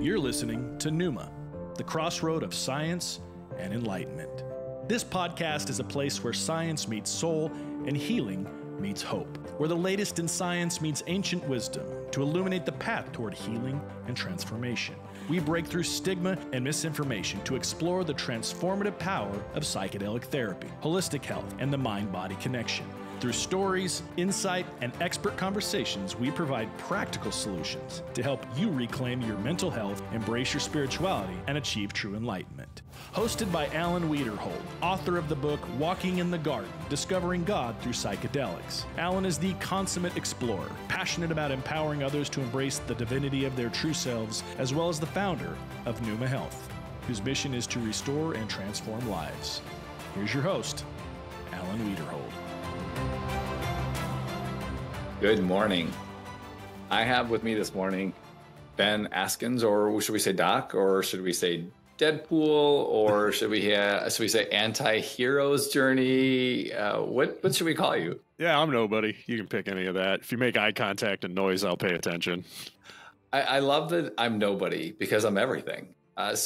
You're listening to Pneuma, the crossroad of science and enlightenment. This podcast is a place where science meets soul and healing meets hope, where the latest in science meets ancient wisdom to illuminate the path toward healing and transformation. We break through stigma and misinformation to explore the transformative power of psychedelic therapy, holistic health, and the mind-body connection. Through stories, insight, and expert conversations, we provide practical solutions to help you reclaim your mental health, embrace your spirituality, and achieve true enlightenment. Hosted by Alan Wiederhold, author of the book Walking in the Garden, Discovering God Through Psychedelics. Alan is the consummate explorer, passionate about empowering others to embrace the divinity of their true selves, as well as the founder of Pneuma Health, whose mission is to restore and transform lives. Here's your host, Alan Wiederhold. Good morning. I have with me this morning Ben Askins, or should we say Doc, or should we say Deadpool, or should we say anti-hero's journey? What should we call you? Yeah, I'm nobody. You can pick any of that. If you make eye contact and noise, I'll pay attention. I love that I'm nobody because I'm everything. I've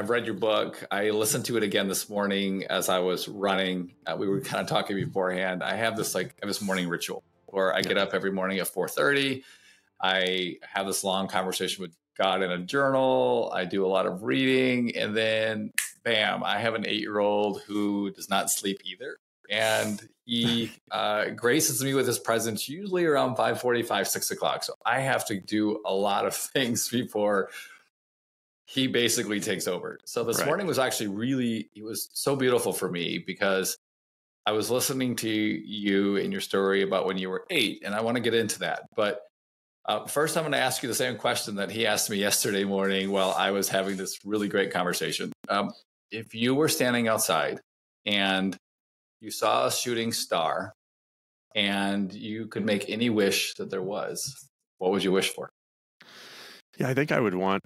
read your book. I listened to it again this morning as I was running. We were kind of talking beforehand. I have this morning ritual where I get up every morning at 4:30. I have this long conversation with God in a journal. I do a lot of reading, and then bam, I have an 8-year-old who does not sleep either. And he graces me with his presence usually around 5:45, 6 o'clock. So I have to do a lot of things before he basically takes over. So this morning was actually it was so beautiful for me because I was listening to you and your story about when you were 8, and I want to get into that. But first, I'm going to ask you the same question that he asked me yesterday morning while I was having this really great conversation. If you were standing outside and you saw a shooting star and you could make any wish that there was, what would you wish for? Yeah, I think I would want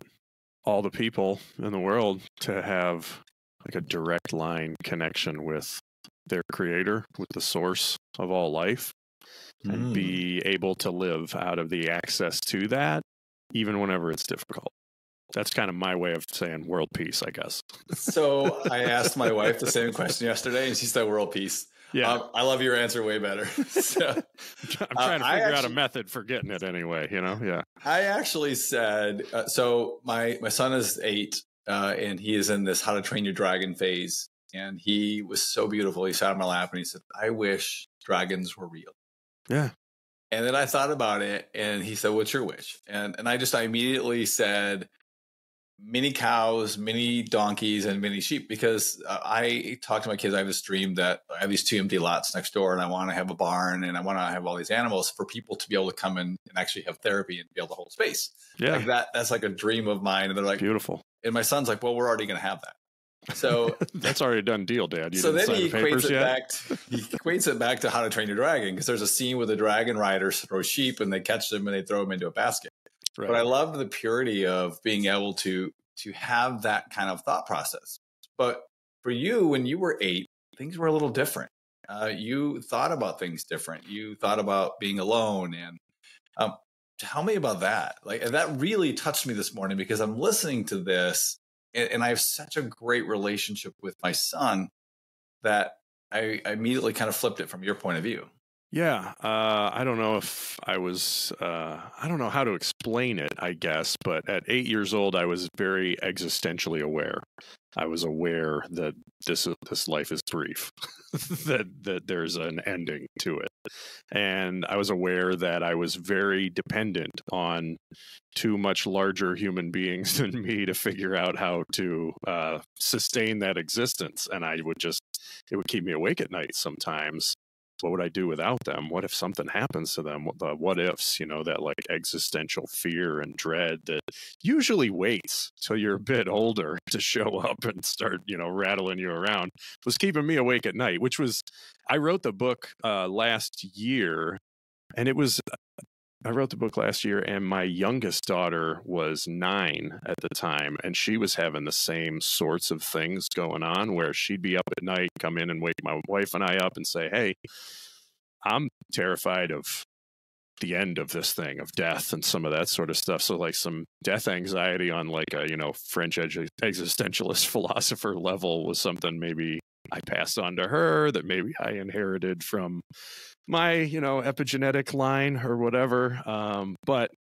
all the people in the world to have like a direct line connection with their creator, with the source of all life, and be able to live out of the access to that, even whenever it's difficult. That's kind of my way of saying world peace, I guess. So I asked my wife the same question yesterday, and she said world peace. Yeah, I love your answer way better. So, I'm trying to figure out a method for getting it anyway, Yeah. I actually said, so my son is 8, and he is in this How to Train Your Dragon phase. And he was so beautiful. He sat on my lap and he said, I wish dragons were real. Yeah. And then I thought about it, and he said, what's your wish? And I immediately said, many cows, many donkeys, and many sheep, because I talk to my kids. I have this dream that I have these 2 empty lots next door, and I want to have a barn, and I want to have all these animals for people to be able to come in and actually have therapy and be able to hold space. Yeah. Like that's like a dream of mine. And they're like, beautiful. And my son's like, well, we're already going to have that. So that's already a done deal, Dad. So then he equates it back to How to Train Your Dragon, because there's a scene where the dragon riders throw sheep and they catch them and they throw them into a basket. Right. But I love the purity of being able to have that kind of thought process. But for you, when you were 8, things were a little different. You thought about things different. You thought about being alone. And tell me about that. And that really touched me this morning, because I'm listening to this and I have such a great relationship with my son that I immediately kind of flipped it from your point of view. Yeah. I don't know if I was, I don't know how to explain it, I guess, but at 8 years old, I was very existentially aware. I was aware that this life is brief, that there's an ending to it. And I was aware that I was very dependent on 2 much larger human beings than me to figure out how to sustain that existence. And it would keep me awake at night sometimes. What would I do without them? What if something happens to them? The what ifs, that like existential fear and dread that usually waits till you're a bit older to show up and start, rattling you around, was keeping me awake at night, I wrote the book last year, and I wrote the book last year, and my youngest daughter was 9 at the time, and she was having the same sorts of things going on, where she'd be up at night, come in and wake my wife and I up and say, hey, I'm terrified of the end of this thing, of death and some of that sort of stuff. So like some death anxiety on like a, French existentialist philosopher level was something maybe I passed on to her, that maybe I inherited from my, epigenetic line or whatever. But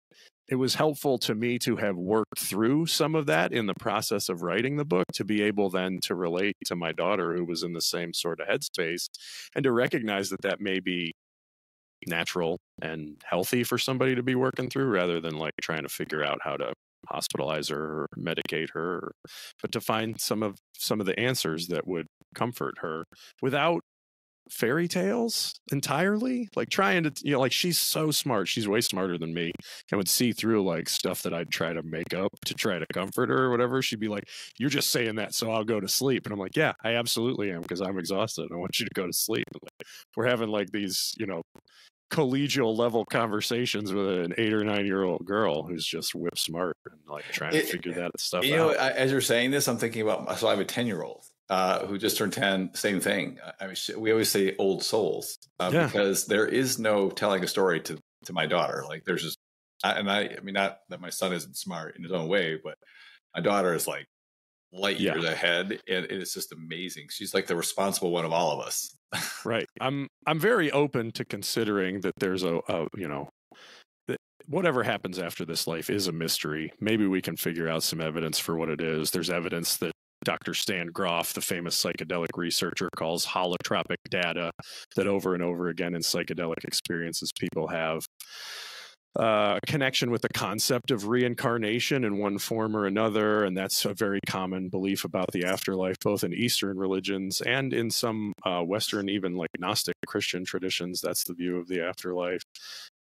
it was helpful to me to have worked through some of that in the process of writing the book, to be able then to relate to my daughter who was in the same sort of headspace, and to recognize that that may be natural and healthy for somebody to be working through, rather than like trying to figure out how to hospitalize her or medicate her, but to find some of the answers that would comfort her without fairy tales entirely, like trying to, like, she's so smart, she's way smarter than me, and would see through like stuff that I'd try to make up to try to comfort her or whatever. She'd be like, "You're just saying that so I'll go to sleep." And I'm like, "Yeah, I absolutely am, because I'm exhausted. I want you to go to sleep." And like, we're having like these, collegial level conversations with an 8 or 9-year-old girl who's just whip smart and like trying to figure that stuff out. As you're saying this, I'm thinking about, so I have a 10-year-old who just turned 10, same thing. I mean, we always say old souls, because there is no telling a story to my daughter. Like there's just, I mean, not that my son isn't smart in his own way, but my daughter is like light years ahead, and it is just amazing. She's like the responsible one of all of us. Right. I'm very open to considering that there's that whatever happens after this life is a mystery. Maybe we can figure out some evidence for what it is. There's evidence that Dr. Stan Groff, the famous psychedelic researcher, calls holotropic data, that over and over again in psychedelic experiences people have a connection with the concept of reincarnation in one form or another. And that's a very common belief about the afterlife, both in Eastern religions and in some Western, even like Gnostic Christian traditions. That's the view of the afterlife.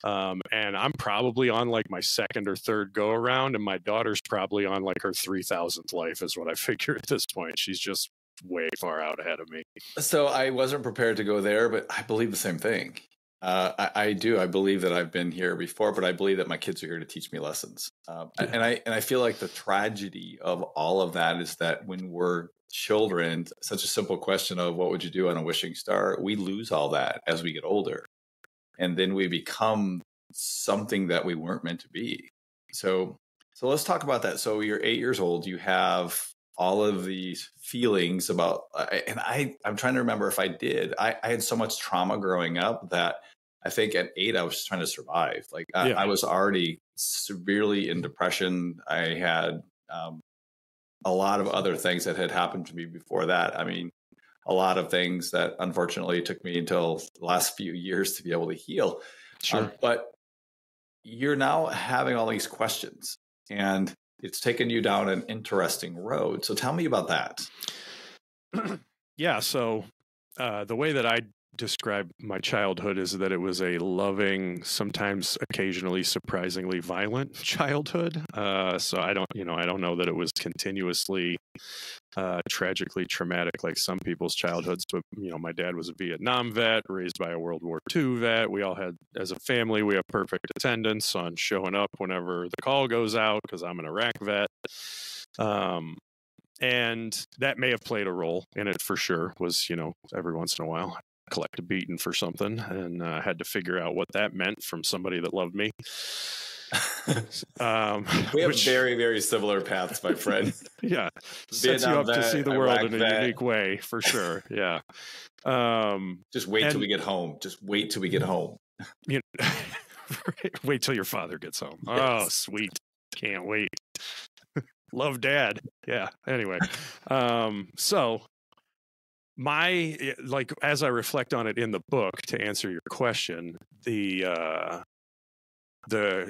And I'm probably on like my second or third go around, and my daughter's probably on like her 3,000th life, is what I figure at this point. She's just way far out ahead of me. So I wasn't prepared to go there, but I believe the same thing. I do. I believe that I've been here before, but I believe that my kids are here to teach me lessons. And I feel like the tragedy of all of that is that when we're children, such a simple question of what would you do on a wishing star, we lose all that as we get older. And then we become something that we weren't meant to be. So let's talk about that. So you're 8 years old, you have all of these feelings about, and I'm trying to remember if I did. I had so much trauma growing up that I think at 8, I was just trying to survive. Like I was already severely in depression. I had a lot of other things that had happened to me before that. I mean, a lot of things that unfortunately took me until the last few years to be able to heal. Sure. But you're now having all these questions, and it's taken you down an interesting road. So tell me about that. Yeah. So the way that I describe my childhood is that it was a loving, sometimes occasionally surprisingly violent childhood. So I don't know that it was continuously tragically traumatic like some people's childhoods, but my dad was a Vietnam vet, raised by a World War II vet. We all had, as a family, we have perfect attendance on showing up whenever the call goes out, because I'm an Iraq vet. And that may have played a role in it for sure. Was, every once in a while collect a beating for something, and had to figure out what that meant from somebody that loved me. We have very, very similar paths, my friend. Yeah, sets you up to see the world in a unique way, for sure. Yeah. Just wait till we get home. Just wait till we get home. Wait till your father gets home. Yes. Oh, sweet. Can't wait. Love Dad. Yeah. Anyway, so as I reflect on it in the book, to answer your question, the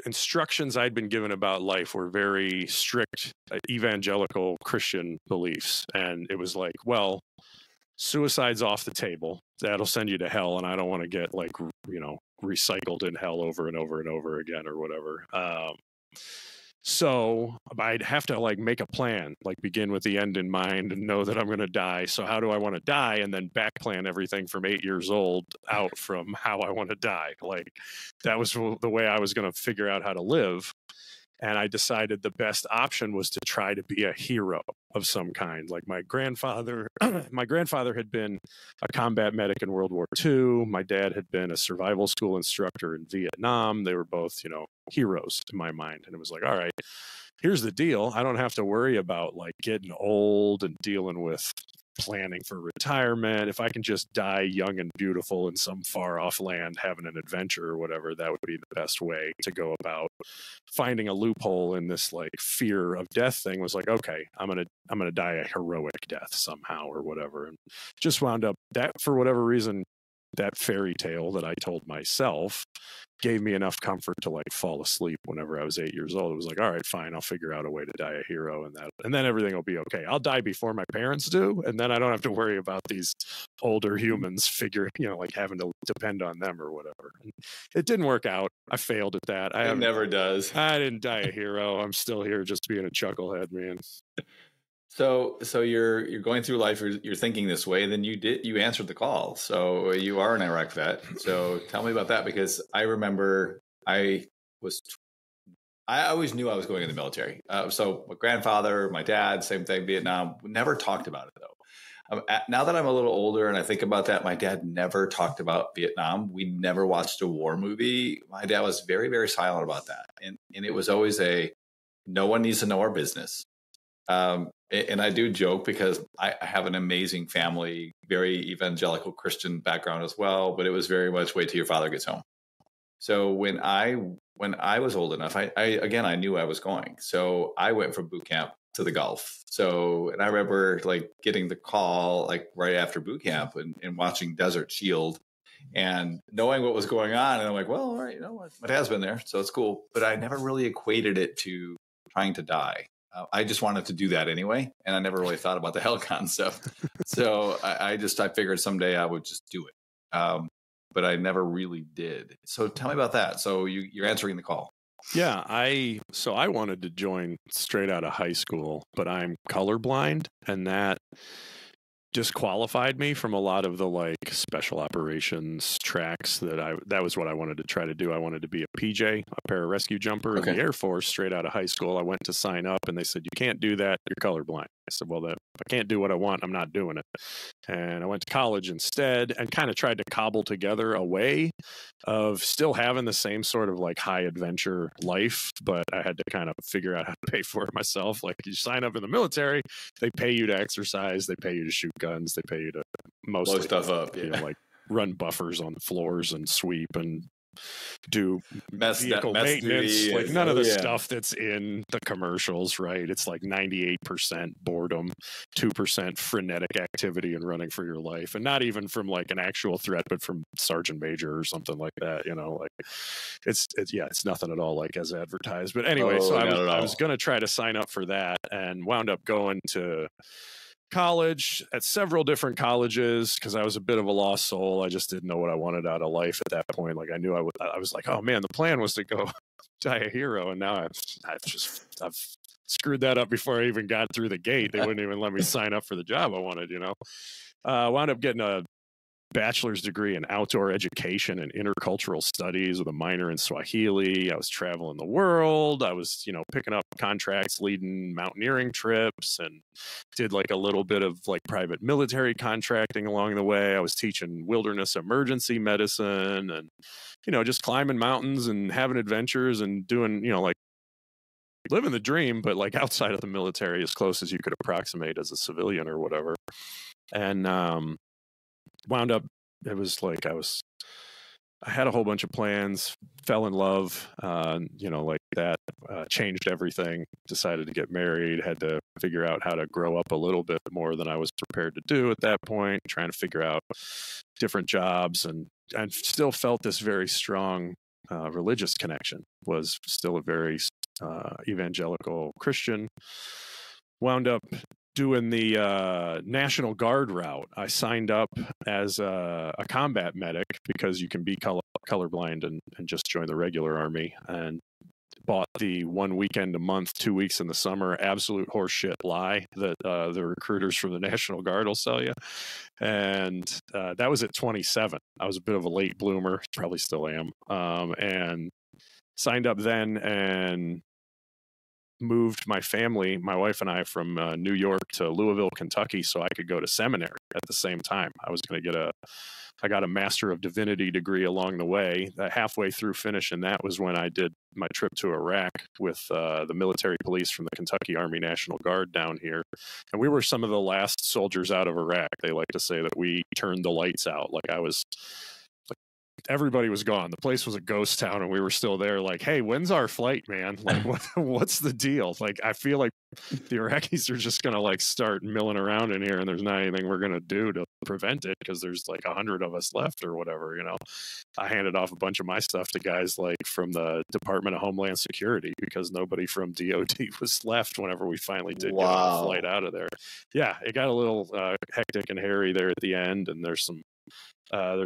instructions I'd been given about life were very strict evangelical Christian beliefs. And it was like, well, suicide's off the table. That'll send you to hell. And I don't want to get recycled in hell over and over and over again or whatever. So I'd have to make a plan, begin with the end in mind and know that I'm going to die. So how do I want to die? And then back plan everything from 8 years old out from how I want to die. That was the way I was going to figure out how to live. And I decided the best option was to try to be a hero of some kind. Like my grandfather, my grandfather had been a combat medic in World War II. My dad had been a survival school instructor in Vietnam. They were both, you know, heroes in my mind. And it was like, all right, here's the deal. I don't have to worry about like getting old and dealing with planning for retirement. If I can just die young and beautiful in some far off land having an adventure or whatever, that would be the best way to go about finding a loophole in this like fear of death thing. Was like, okay, I'm gonna die a heroic death somehow or whatever. And just wound up that, for whatever reason, that fairy tale that I told myself gave me enough comfort to like fall asleep whenever I was 8 years old. It was like, all right, fine, I'll figure out a way to die a hero, and then everything will be okay. I'll die before my parents do, and then I don't have to worry about these older humans figuring, you know, like having to depend on them or whatever. And it didn't work out. I failed at that. It never does. I didn't die a hero. I'm still here just being a chucklehead, man. So you're going through life. You're thinking this way. Then you answered the call. So you are an Iraq vet. So tell me about that, because I remember I always knew I was going in the military. So my grandfather, my dad, same thing, Vietnam. We never talked about it though. Now that I'm a little older and I think about that, my dad never talked about Vietnam. We never watched a war movie. My dad was very, very silent about that, and it was always no one needs to know our business. And I do joke because I have an amazing family, very evangelical Christian background as well, but it was very much wait till your father gets home. So when I was old enough, I knew I was going. So I went from boot camp to the Gulf. So, and I remember like getting the call like right after boot camp and watching Desert Shield and knowing what was going on. And I'm like, well, all right, you know what, my dad's been there, so it's cool. But I never really equated it to trying to die. I just wanted to do that anyway, and I never really thought about the hell concept. So I figured someday I would just do it, but I never really did. So tell me about that. So you're answering the call. Yeah, I wanted to join straight out of high school, but I'm colorblind, and that disqualified me from a lot of the like special operations tracks that was what I wanted to try to do. I wanted to be a PJ, a pararescue jumper in the Air Force straight out of high school. I went to sign up and they said, you can't do that, you're colorblind. I said, well, if I can't do what I want, I'm not doing it. And I went to college instead and kind of tried to cobble together a way of still having the same sort of like high adventure life, but I had to kind of figure out how to pay for it myself. Like you sign up in the military, they pay you to exercise, they pay you to shoot guns, they pay you to mostly blow stuff up, you know, like run buffers on the floors and sweep and do vehicle maintenance, like none of the stuff that's in the commercials, right? It's like 98% boredom, 2% frenetic activity and running for your life, and not even from like an actual threat, but from sergeant major or something like that, you know, like it's nothing at all like as advertised. But anyway, so I was going to try to sign up for that and wound up going to college at several different colleges because I was a bit of a lost soul. I just didn't know what I wanted out of life at that point. Like I knew I was like, oh man, the plan was to go die a hero, and now I've screwed that up before I even got through the gate. They wouldn't even let me sign up for the job I wanted, you know. Wound up getting a bachelor's degree in outdoor education and intercultural studies with a minor in Swahili. I was traveling the world. I was, you know, picking up contracts, leading mountaineering trips, and did like a little bit of like private military contracting along the way. I was teaching wilderness emergency medicine and, you know, just climbing mountains and having adventures and doing, you know, like living the dream, but like outside of the military as close as you could approximate as a civilian or whatever. And, wound up, it was like I had a whole bunch of plans, fell in love, you know, like that, changed everything, decided to get married, had to figure out how to grow up a little bit more than I was prepared to do at that point, trying to figure out different jobs, and still felt this very strong religious connection, was still a very evangelical Christian. Wound up doing the National Guard route. I signed up as a combat medic because you can be colorblind and just join the regular army, and bought the 1 weekend a month, 2 weeks in the summer, absolute horseshit lie that the recruiters from the National Guard will sell you. And that was at 27. I was a bit of a late bloomer, probably still am, and signed up then and moved my family, my wife and I, from New York to Louisville, Kentucky, so I could go to seminary at the same time. I was going to I got a Master of Divinity degree along the way. Halfway through finishing that was when I did my trip to Iraq with the military police from the Kentucky Army National Guard down here. And we were some of the last soldiers out of Iraq. They like to say that we turned the lights out. Like everybody was gone. The place was a ghost town, and we were still there. Like, hey, when's our flight, man? Like, what's the deal? Like, I feel like the Iraqis are just going to like start milling around in here, and there's not anything we're going to do to prevent it because there's like 100 of us left or whatever, you know. I handed off a bunch of my stuff to guys like from the Department of Homeland Security because nobody from DOD was left whenever we finally did get on the flight out of there. Yeah, it got a little hectic and hairy there at the end, and there's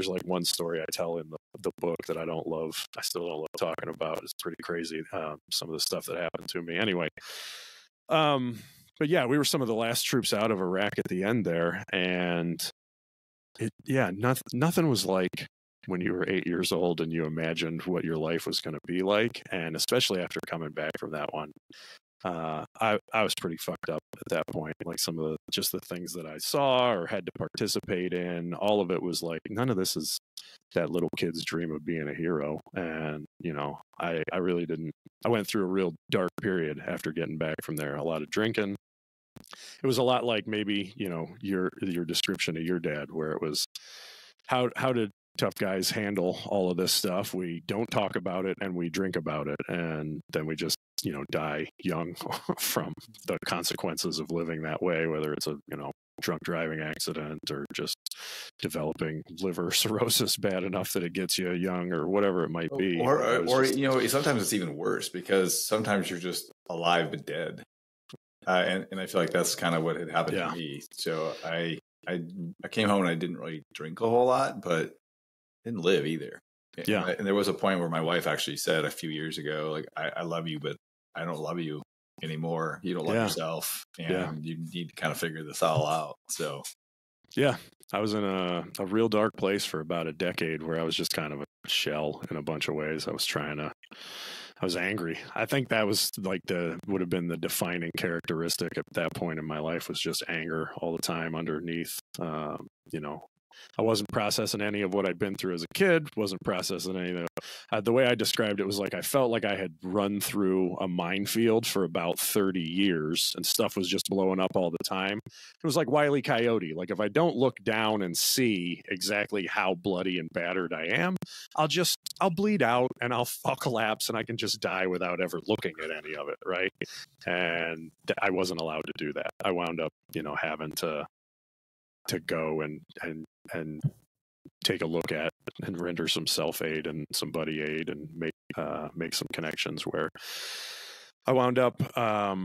like one story I tell in the book that I don't love. I still don't love talking about. It's pretty crazy. Some of the stuff that happened to me anyway. But yeah, we were some of the last troops out of Iraq at the end there. And nothing was like when you were 8 years old and you imagined what your life was going to be like. And especially after coming back from that one, I was pretty fucked up at that point. Like some of the things that I saw or had to participate in, all of it was like, none of this is that little kid's dream of being a hero. And, you know, I really didn't. I went through a real dark period after getting back from there. A lot of drinking. It was a lot like maybe, you know, your description of your dad, where it was how did tough guys handle all of this stuff? We don't talk about it and we drink about it, and then we just, you know, die young from the consequences of living that way, whether it's a, you know, drunk driving accident or just developing liver cirrhosis bad enough that it gets you young or whatever it might be. Or you know, sometimes it's even worse because sometimes you're just alive but dead. And I feel like that's kind of what had happened to me. So I came home and I didn't really drink a whole lot, but didn't live either. Yeah. And there was a point where my wife actually said a few years ago, like, I love you, but I don't love you anymore. You don't love yourself, and you need to kind of figure this all out. So yeah, I was in a real dark place for about a decade where I was just kind of a shell in a bunch of ways. I was angry. I think that was like would have been the defining characteristic at that point in my life, was just anger all the time underneath. You know, I wasn't processing any of what I'd been through as a kid, wasn't processing any of the way I described it was like I felt like I had run through a minefield for about 30 years and stuff was just blowing up all the time. It was like Wile E. Coyote. Like if I don't look down and see exactly how bloody and battered I am, I'll bleed out and I'll collapse and I can just die without ever looking at any of it, right? And I wasn't allowed to do that. I wound up, you know, having to go and take a look at and render some self-aid and some buddy aid and make some connections where I wound up, I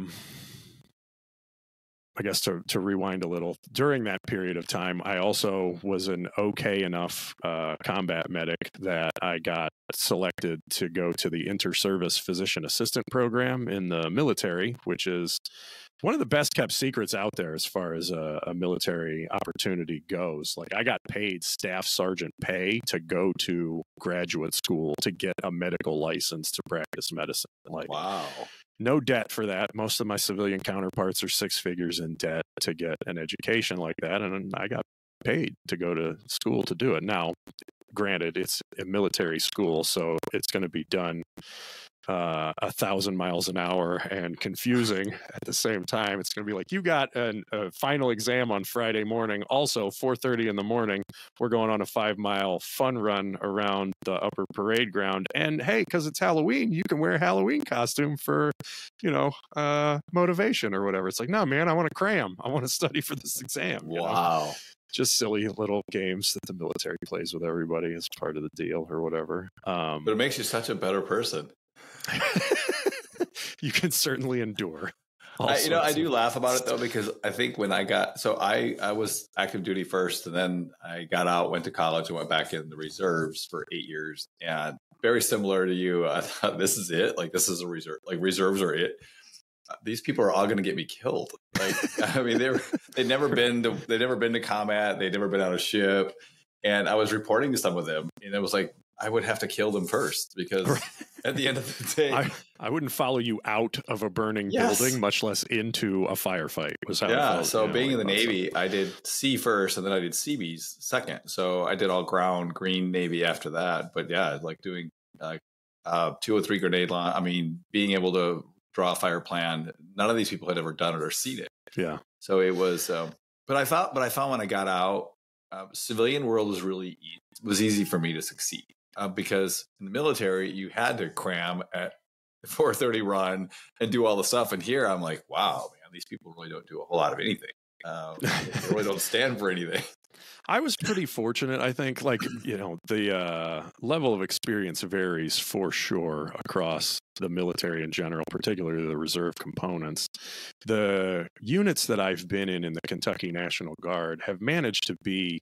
guess to rewind a little, during that period of time, I also was an okay enough combat medic that I got selected to go to the inter-service physician assistant program in the military, which is one of the best kept secrets out there as far as a military opportunity goes. Like I got paid staff sergeant pay to go to graduate school to get a medical license to practice medicine. Like, wow. No debt for that. Most of my civilian counterparts are six figures in debt to get an education like that. And I got paid to go to school to do it. Now, granted, it's a military school, so it's going to be done 1,000 miles an hour and confusing at the same time. It's going to be like, you got a final exam on Friday morning. Also, 4:30 in the morning, we're going on a 5-mile fun run around the upper parade ground. And hey, because it's Halloween, you can wear a Halloween costume for, you know, motivation or whatever. It's like, no, man, I want to cram. I want to study for this exam. Wow. Know? Just silly little games that the military plays with everybody as part of the deal or whatever. But it makes you such a better person. You can certainly endure. I do laugh about it though, because I think when I was active duty first, and then I got out, went to college, and went back in the reserves for 8 years. And very similar to you, I thought, this is it. Like, this is a reserve. Like, reserves are it. These people are all going to get me killed. Like, I mean, they'd never been to combat. They'd never been on a ship. And I was reporting to some of them, and it was like, I would have to kill them first, because at the end of the day, I wouldn't follow you out of a burning building, much less into a firefight. Was how it felt, so being in the Navy, Navy, I did sea first, and then I did Seabees second. So I did all ground, Green Navy after that. But yeah, like doing 203 grenade launch. I mean, being able to draw a fire plan. None of these people had ever done it or seen it. Yeah. So it was. But I found when I got out, civilian world was easy for me to succeed, because in the military you had to cram at 4:30 run and do all the stuff. And here I'm like, wow, man, these people really don't do a whole lot of anything. They really don't stand for anything. I was pretty fortunate, I think. Like, the level of experience varies for sure across the military in general, particularly the reserve components. The units that I've been in the Kentucky National Guard have managed to be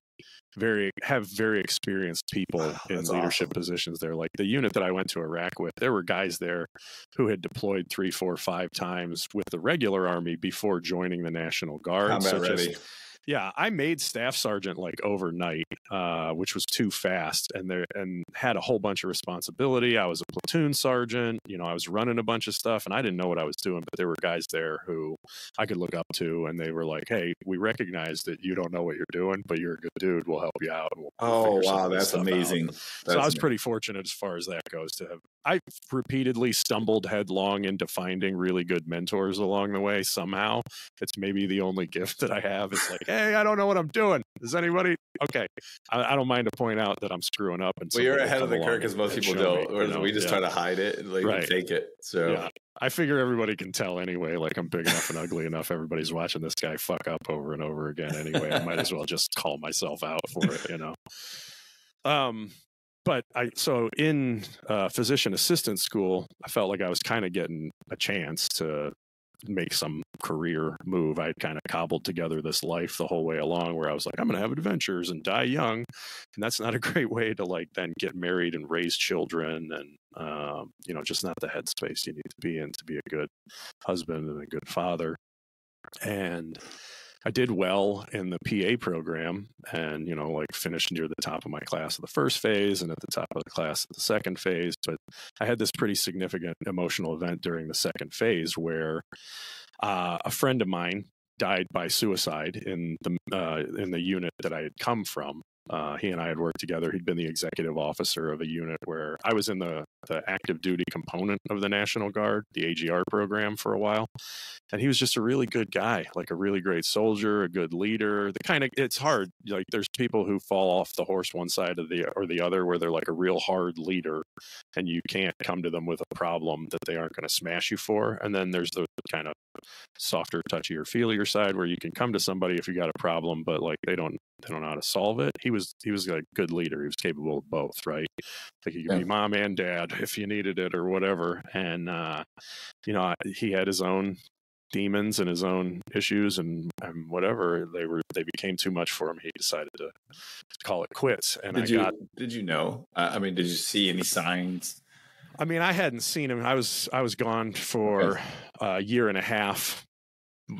very experienced people in leadership positions there. Like the unit that I went to Iraq with, there were guys there who had deployed 3, 4, 5 times with the regular Army before joining the National Guard. Combat ready. Yeah, I made staff sergeant like overnight, which was too fast, and had a whole bunch of responsibility. I was a platoon sergeant, I was running a bunch of stuff, and I didn't know what I was doing, but there were guys there who I could look up to, and they were like, "Hey, we recognize that you don't know what you're doing, but you're a good dude. We'll help you out." Oh, wow, that's amazing. So I was pretty fortunate as far as that goes to have. I repeatedly stumbled headlong into finding really good mentors along the way. Somehow, it's maybe the only gift that I have. It's like, hey, I don't know what I'm doing. Does anybody? Okay, I don't mind to point out that I'm screwing up. And well, you're ahead of the curve, because most people don't. Or we just try to hide it and fake it. So yeah, I figure everybody can tell anyway. Like, I'm big enough and ugly enough. Everybody's watching this guy fuck up over and over again anyway. I might as well just call myself out for it, But so in physician assistant school, I felt like I was kind of getting a chance to make some career move. I'd kind of cobbled together this life the whole way along where I was like, I'm going to have adventures and die young. And that's not a great way to like then get married and raise children and, just not the headspace you need to be in to be a good husband and a good father. And I did well in the PA program and, finished near the top of my class of the first phase and at the top of the class of the second phase. But I had this pretty significant emotional event during the second phase where a friend of mine died by suicide in the unit that I had come from. He and I had worked together. He'd been the executive officer of a unit where I was in the active duty component of the National Guard, the AGR program, for a while. And he was just a really good guy, like a really great soldier, a good leader. It's hard. Like, there's people who fall off the horse one side or the other, where they're like a real hard leader and you can't come to them with a problem that they aren't going to smash you for. And then there's the kind of softer, touchier, feelier side where you can come to somebody if you got a problem, but like they don't know how to solve it. He was a good leader. He was capable of both, right? Like, he could be mom and dad if you needed it or whatever. And he had his own demons and his own issues and whatever. They became too much for him. He decided to call it quits. And did you know? Did you see any signs? I hadn't seen him. I was gone for a year and a half.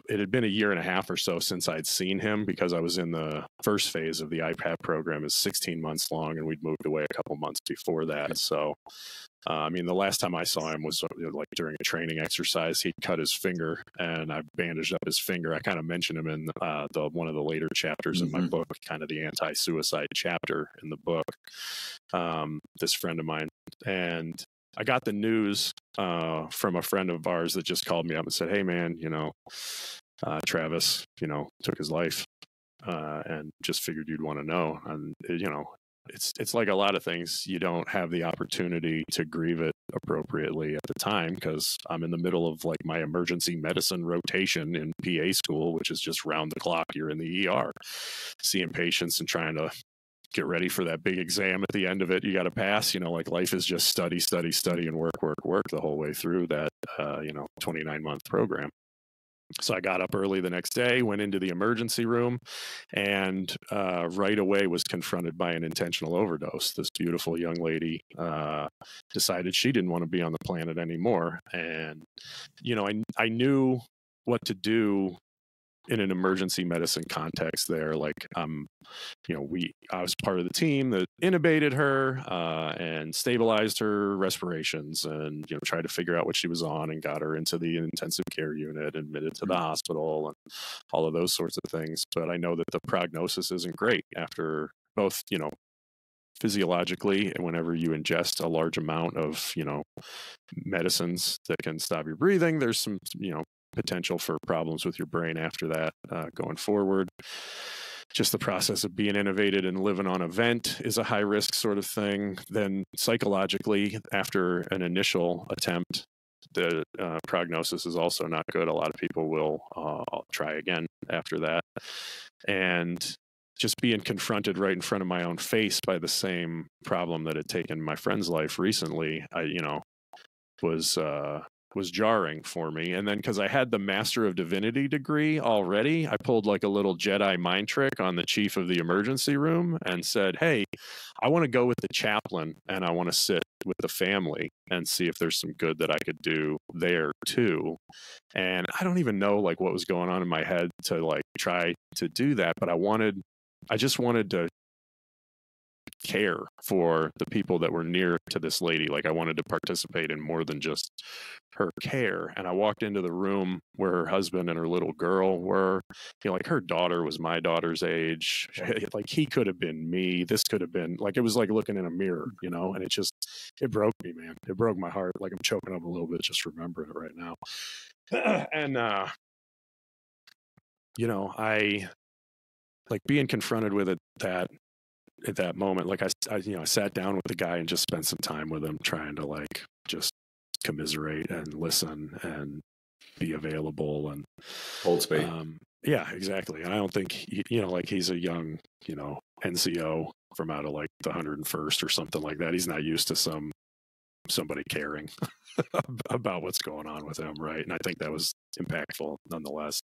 It had been a year and a half or so since I'd seen him, because I was in the first phase of the IPAP program. Is 16 months long, and we'd moved away a couple months before that. So, the last time I saw him was like during a training exercise. He'd cut his finger, and I bandaged up his finger. I kind of mentioned him in one of the later chapters in my book, kind of the anti-suicide chapter in the book. This friend of mine, and I got the news from a friend of ours that just called me up and said, "Hey, man, Travis, took his life, and just figured you'd want to know." And it's like a lot of things. You don't have the opportunity to grieve it appropriately at the time, because I'm in the middle of like my emergency medicine rotation in PA school, which is just round the clock. You're in the ER, seeing patients and trying to get ready for that big exam at the end of it. You got to pass, like life is just study, and work the whole way through that, 29-month program. So I got up early the next day, went into the emergency room, and right away was confronted by an intentional overdose. This beautiful young lady decided she didn't want to be on the planet anymore. And, I knew what to do in an emergency medicine context there. Like, I was part of the team that intubated her and stabilized her respirations and, tried to figure out what she was on and got her into the intensive care unit, admitted to the hospital and all of those sorts of things. But I know that the prognosis isn't great after both, physiologically, and whenever you ingest a large amount of, medicines that can stop your breathing, there's some, potential for problems with your brain after that going forward. Just the process of being intubated and living on a vent is a high risk sort of thing. Then psychologically, after an initial attempt, the prognosis is also not good. A lot of people will try again after that. And just being confronted right in front of my own face by the same problem that had taken my friend's life recently, was jarring for me. And then because I had the Master of Divinity degree already, I pulled like a little Jedi mind trick on the chief of the emergency room and said, hey, I want to go with the chaplain and I want to sit with the family and see if there's some good that I could do there too. And I don't even know like what was going on in my head to like try to do that, but I just wanted to care for the people that were near to this lady. Like I wanted to participate in more than just her care. And I walked into the room where her husband and her little girl were, like her daughter was my daughter's age. Like he could have been me. This could have been like, it was like looking in a mirror, and it broke me, man. It broke my heart. Like I'm choking up a little bit just remembering it right now. And, I like being confronted with it at that moment, like I sat down with the guy and just spent some time with him, trying to like just commiserate and listen and be available and hold space. Yeah, exactly. And I don't think like he's a young NCO from out of like the 101st or something like that. He's not used to somebody caring about what's going on with him, right? And I think that was impactful nonetheless.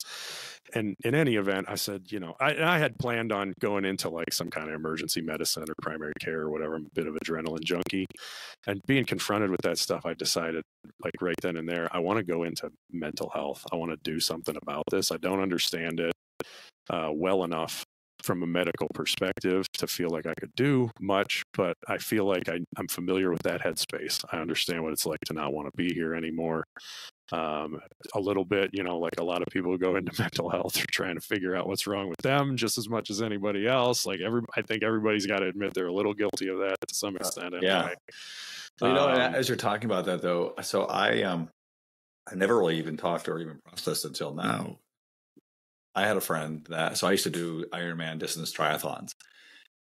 And in any event, I said, I had planned on going into like some kind of emergency medicine or primary care or whatever. I'm a bit of adrenaline junkie, and being confronted with that stuff, I decided like right then and there, I want to go into mental health. I want to do something about this. I don't understand it well enough from a medical perspective to feel like I could do much, but I feel like I'm familiar with that headspace. I understand what it's like to not want to be here anymore. A little bit, like a lot of people who go into mental health are trying to figure out what's wrong with them just as much as anybody else. Like I think everybody's got to admit they're a little guilty of that to some extent. Anyway. Yeah. Well, as you're talking about that though, so I never really even talked or even processed until now. I had a friend so I used to do Ironman distance triathlons,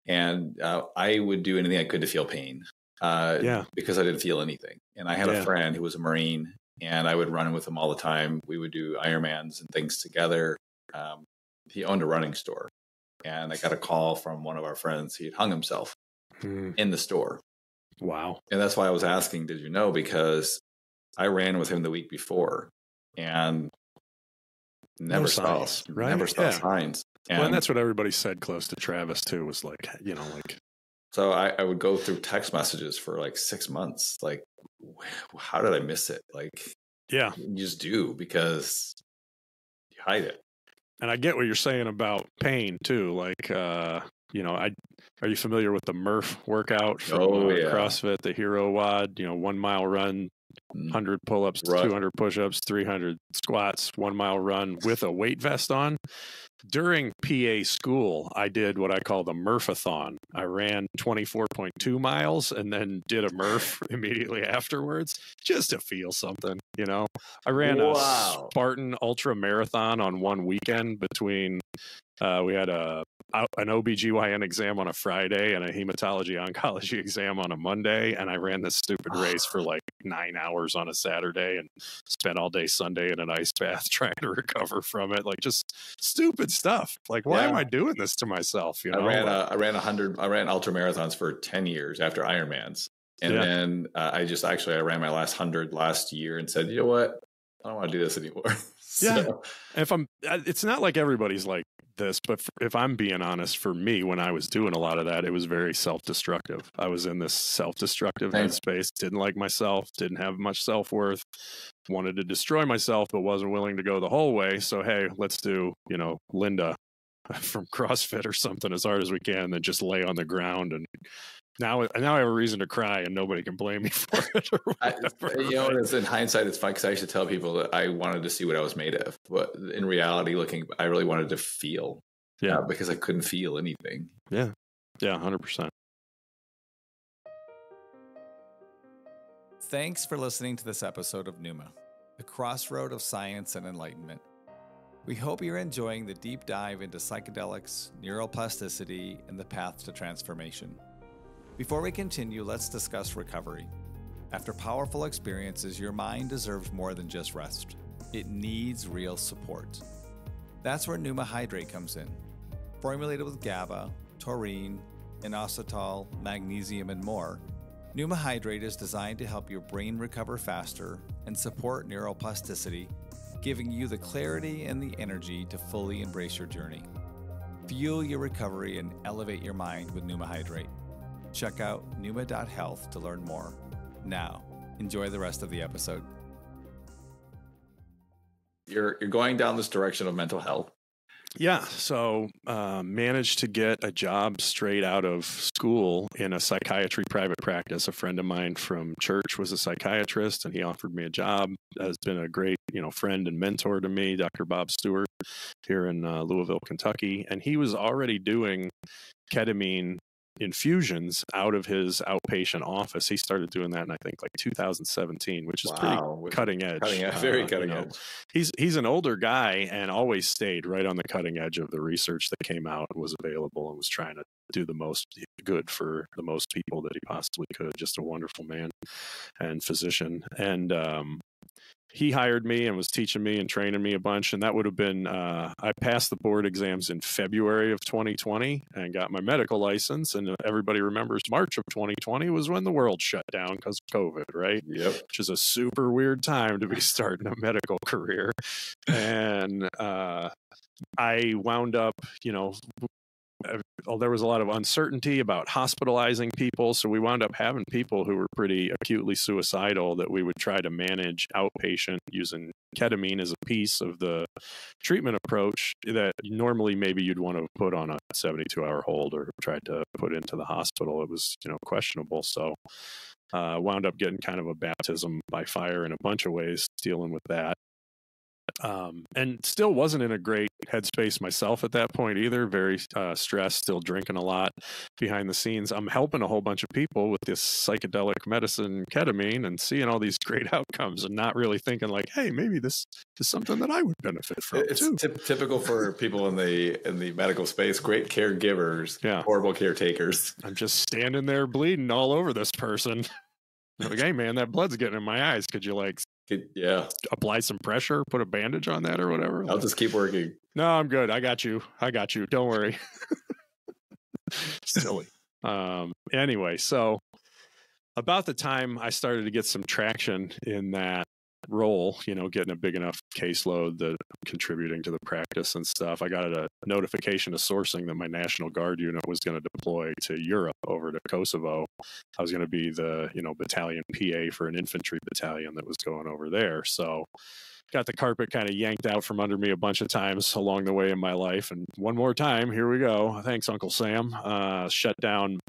and I would do anything I could to feel pain because I didn't feel anything. And I had a friend who was a Marine, and I would run with him all the time. We would do Ironmans and things together. He owned a running store, and I got a call from one of our friends. He had hung himself in the store. Wow. And that's why I was asking, did you know? Because I ran with him the week before, and never saw signs. And that's what everybody said close to Travis too, was like, so I would go through text messages for like 6 months. Like, how did I miss it? Like, you just do, because you hide it. And I get what you're saying about pain too. Like, are you familiar with the Murph workout from CrossFit, the Hero WOD, 1 mile run, 100 pull-ups, 200 push-ups, 300 squats, 1 mile run with a weight vest on? During PA school, I did what I call the Murphathon. I ran 24.2 miles and then did a Murph immediately afterwards just to feel something, I ran a Spartan ultra marathon on one weekend between we had an OBGYN exam on a Friday and a hematology oncology exam on a Monday. And I ran this stupid race for like 9 hours on a Saturday and spent all day Sunday in an ice bath trying to recover from it. Like just stupid stuff. Like, why am I doing this to myself? I ran ultra marathons for 10 years after Ironmans. And then I ran my last 100 last year and said, you know what? I don't want to do this anymore. Yeah. If it's not like everybody's like this, but if I'm being honest, for me, when I was doing a lot of that, it was very self-destructive. I was in this self-destructive headspace, didn't like myself, didn't have much self-worth, wanted to destroy myself, but wasn't willing to go the whole way. So, hey, let's do, Linda from CrossFit or something as hard as we can, and then just lay on the ground. And now I have a reason to cry, and nobody can blame me for it. Or whatever, in hindsight, it's fun because I used to tell people that I wanted to see what I was made of, but in reality, I really wanted to feel. Yeah, because I couldn't feel anything. Yeah, 100%. Thanks for listening to this episode of Pneuma, the crossroad of science and enlightenment. We hope you're enjoying the deep dive into psychedelics, neuroplasticity, and the path to transformation. Before we continue, let's discuss recovery. After powerful experiences, your mind deserves more than just rest. It needs real support. That's where Pneuma Hydrate comes in. Formulated with GABA, taurine, inositol, magnesium, and more, Pneuma Hydrate is designed to help your brain recover faster and support neuroplasticity, giving you the clarity and the energy to fully embrace your journey. Fuel your recovery and elevate your mind with Pneuma Hydrate. Check out pneuma.health to learn more. Now, enjoy the rest of the episode. You're going down this direction of mental health. Yeah, so managed to get a job straight out of school in a psychiatry private practice. A friend of mine from church was a psychiatrist, and he offered me a job. Has been a great, friend and mentor to me, Dr. Bob Stewart, here in Louisville, Kentucky. And he was already doing ketamine infusions out of his outpatient office. He started doing that in, I think, like 2017, which is pretty cutting edge. Very cutting edge. He's an older guy and always stayed right on the cutting edge of the research that came out and was available, and was trying to do the most good for the most people that he possibly could. Just a wonderful man and physician. And he hired me and was teaching me and training me a bunch. And that would have been, I passed the board exams in February of 2020 and got my medical license. And everybody remembers March of 2020 was when the world shut down because of COVID, right? Yep. Which is a super weird time to be starting a medical career. And I wound up, there was a lot of uncertainty about hospitalizing people. So we wound up having people who were pretty acutely suicidal that we would try to manage outpatient using ketamine as a piece of the treatment approach that normally maybe you'd want to put on a 72-hour hold or tried to put into the hospital. It was, questionable. So wound up getting kind of a baptism by fire in a bunch of ways, dealing with that. And still wasn't in a great headspace myself at that point either. Very stressed, still drinking a lot behind the scenes. I'm helping a whole bunch of people with this psychedelic medicine, ketamine, and seeing all these great outcomes and not really thinking like, hey, maybe this is something that I would benefit from. It's typical for people in the medical space. Great caregivers, horrible caretakers. I'm just standing there bleeding all over this person. Like, hey man, that blood's getting in my eyes. Could you apply some pressure, put a bandage on that or whatever? I'll just keep working. No, I'm good. I got you. Don't worry. Silly. Anyway, so about the time I started to get some traction in that role, getting a big enough caseload that contributing to the practice and stuff, I got a notification of sourcing that my National Guard unit was going to deploy to Europe over to Kosovo. I was going to be the, battalion PA for an infantry battalion that was going over there. So got the carpet kind of yanked out from under me a bunch of times along the way in my life. And one more time, here we go. Thanks, Uncle Sam. Shut down,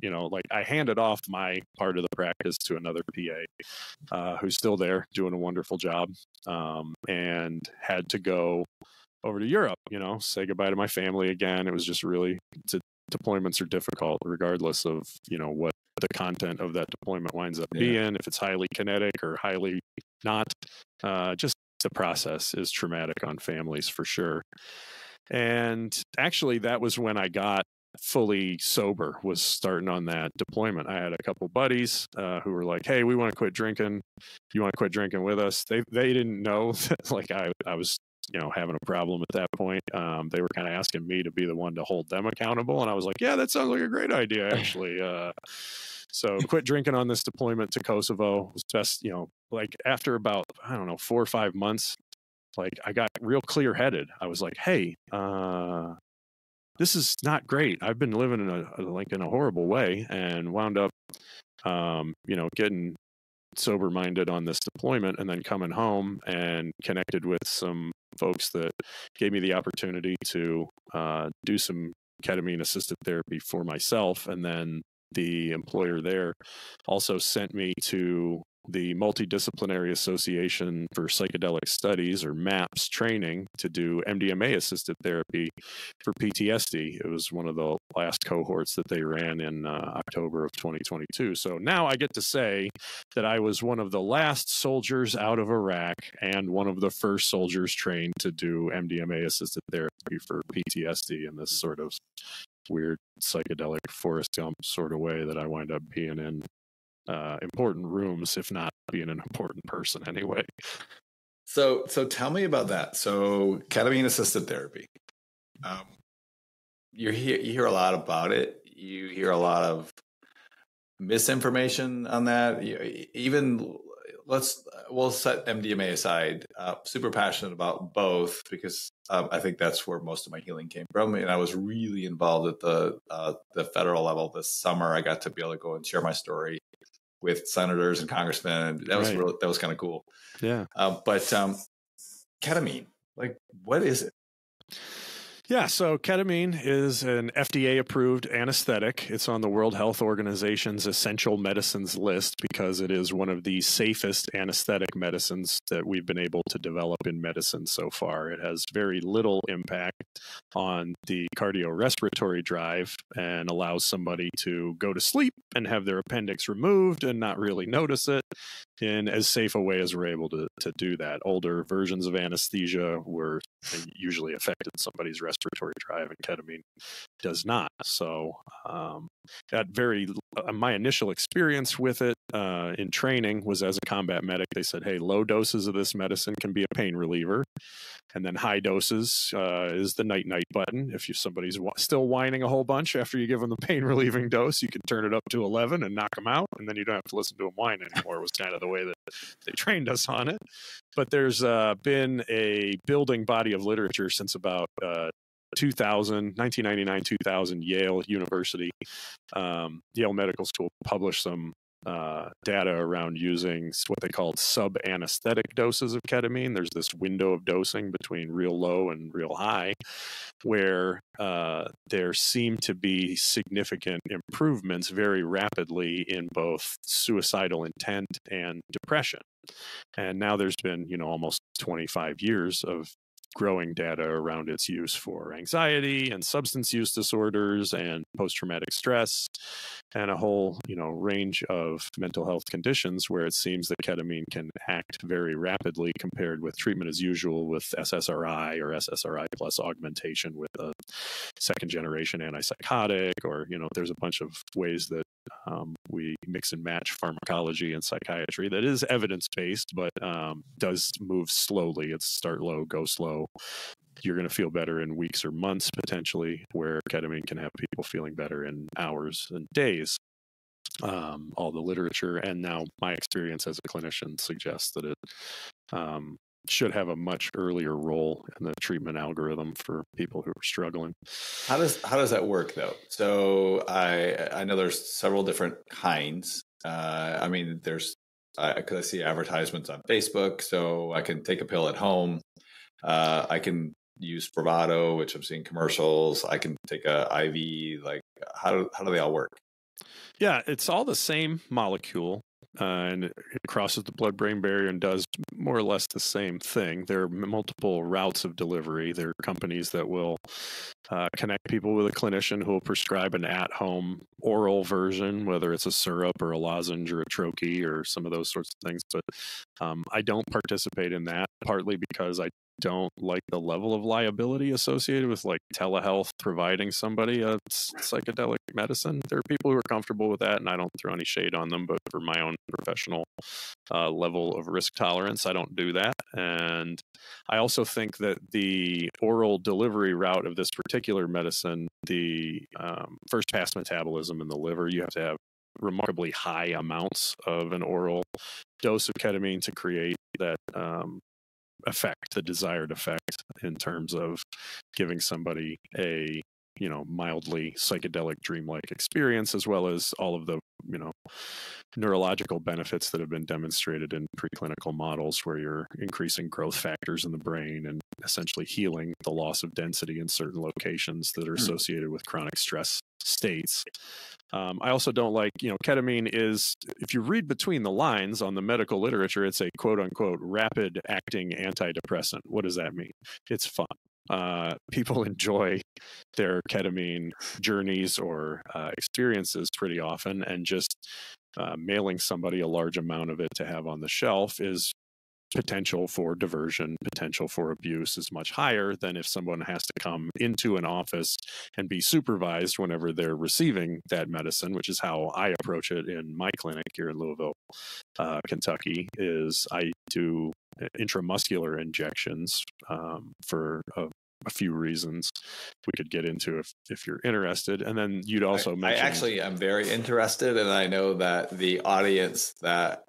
I handed off my part of the practice to another PA who's still there doing a wonderful job, and had to go over to Europe, say goodbye to my family again. It was just really, deployments are difficult regardless of, what the content of that deployment winds up being, if it's highly kinetic or highly not. Just the process is traumatic on families for sure. And actually, that was when I got fully sober, was starting on that deployment. I had a couple buddies who were like, hey, we want to quit drinking. You want to quit drinking with us? They didn't know that I was having a problem at that point. They were kind of asking me to be the one to hold them accountable. And I was like, yeah, that sounds like a great idea, actually. So quit drinking on this deployment to Kosovo. It was best, after about, 4 or 5 months, Like, I got real clear-headed. I was like, hey, this is not great. I've been living in a horrible way, and wound up, getting sober-minded on this deployment, and then coming home and connected with some folks that gave me the opportunity to do some ketamine-assisted therapy for myself. And then the employer there also sent me to the Multidisciplinary Association for Psychedelic Studies, or MAPS, training to do MDMA-assisted therapy for PTSD. It was one of the last cohorts that they ran in October of 2022. So now I get to say that I was one of the last soldiers out of Iraq and one of the first soldiers trained to do MDMA-assisted therapy for PTSD in this sort of weird psychedelic Forrest Gump sort of way that I wind up being in important rooms, if not being an important person anyway. So tell me about that. So ketamine-assisted therapy. You hear a lot about it. You hear a lot of misinformation on that. We'll set MDMA aside. Super passionate about both because I think that's where most of my healing came from. And I was really involved at the federal level this summer. I got to be able to go and share my story with senators and congressmen. And that was that was kind of cool. Yeah. But ketamine, like, what is it? Yeah, so ketamine is an FDA-approved anesthetic. It's on the World Health Organization's essential medicines list because it is one of the safest anesthetic medicines that we've been able to develop in medicine so far. It has very little impact on the cardiorespiratory drive and allows somebody to go to sleep and have their appendix removed and not really notice it in as safe a way as we're able to do that. Older versions of anesthesia were usually affected somebody's respiratory drive, and ketamine does not. So my initial experience with it in training was as a combat medic. They said, hey, low doses of this medicine can be a pain reliever, and then high doses is the night-night button. If somebody's still whining a whole bunch after you give them the pain-relieving dose, you can turn it up to 11 and knock them out, and then you don't have to listen to them whine anymore. Was kind of the way that they trained us on it. But there's been a building body of literature since about 1999, 2000, Yale University, Yale Medical School published some data around using what they called sub-anesthetic doses of ketamine. There's this window of dosing between real low and real high where there seem to be significant improvements very rapidly in both suicidal intent and depression. And now there's been, almost 25 years of growing data around its use for anxiety and substance use disorders and post-traumatic stress and a whole, range of mental health conditions where it seems that ketamine can act very rapidly compared with treatment as usual with SSRI or SSRI plus augmentation with a second-generation antipsychotic, or, there's a bunch of ways that we mix and match pharmacology and psychiatry that is evidence-based, but does move slowly. It's start low, go slow. You're going to feel better in weeks or months, potentially, where ketamine can have people feeling better in hours and days. All the literature and now my experience as a clinician suggests that it should have a much earlier role in the treatment algorithm for people who are struggling. How does that work though? So I know there's several different kinds. There's because I see advertisements on Facebook, so I can take a pill at home. I can use Spravato, which I'm seeing commercials. I can take a IV. Like, how do they all work? Yeah, it's all the same molecule. And it crosses the blood-brain barrier and does more or less the same thing. There are multiple routes of delivery. There are companies that will connect people with a clinician who will prescribe an at-home oral version, whether it's a syrup or a lozenge or a troche or some of those sorts of things. But I don't participate in that, partly because I don't like the level of liability associated with like telehealth providing somebody a psychedelic medicine. There are people who are comfortable with that, and I don't throw any shade on them, but for my own professional level of risk tolerance, I don't do that. And I also think that the oral delivery route of this particular medicine, the first pass metabolism in the liver, you have to have remarkably high amounts of an oral dose of ketamine to create that effect, the desired effect, in terms of giving somebody a, mildly psychedelic dreamlike experience, as well as all of the, neurological benefits that have been demonstrated in preclinical models where you're increasing growth factors in the brain and essentially healing the loss of density in certain locations that are associated with chronic stress states. I also don't like, ketamine is, if you read between the lines on the medical literature, it's a quote unquote rapid acting antidepressant. What does that mean? It's fun. People enjoy their ketamine journeys or experiences pretty often, and just mailing somebody a large amount of it to have on the shelf is potential for diversion, potential for abuse is much higher than if someone has to come into an office and be supervised whenever they're receiving that medicine, which is how I approach it in my clinic here in Louisville, Kentucky. Is I do intramuscular injections for a few reasons we could get into if you're interested. And then you'd also mention... I actually am very interested, and I know that the audience that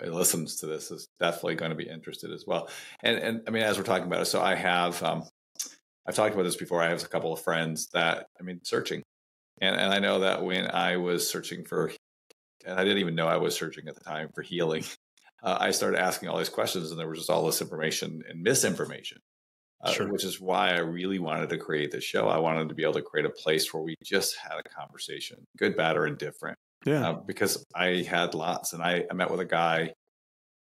listens to this is definitely going to be interested as well. And I mean, as we're talking about it, so I have, I've talked about this before. I have a couple of friends that, searching. And I know that when I was searching for, and I didn't even know I was searching at the time for healing, I started asking all these questions, and there was just all this information and misinformation. Sure. Which is why I really wanted to create this show. I wanted to be able to create a place where we just had a conversation, good, bad, or indifferent. Yeah. Because I had lots, and I met with a guy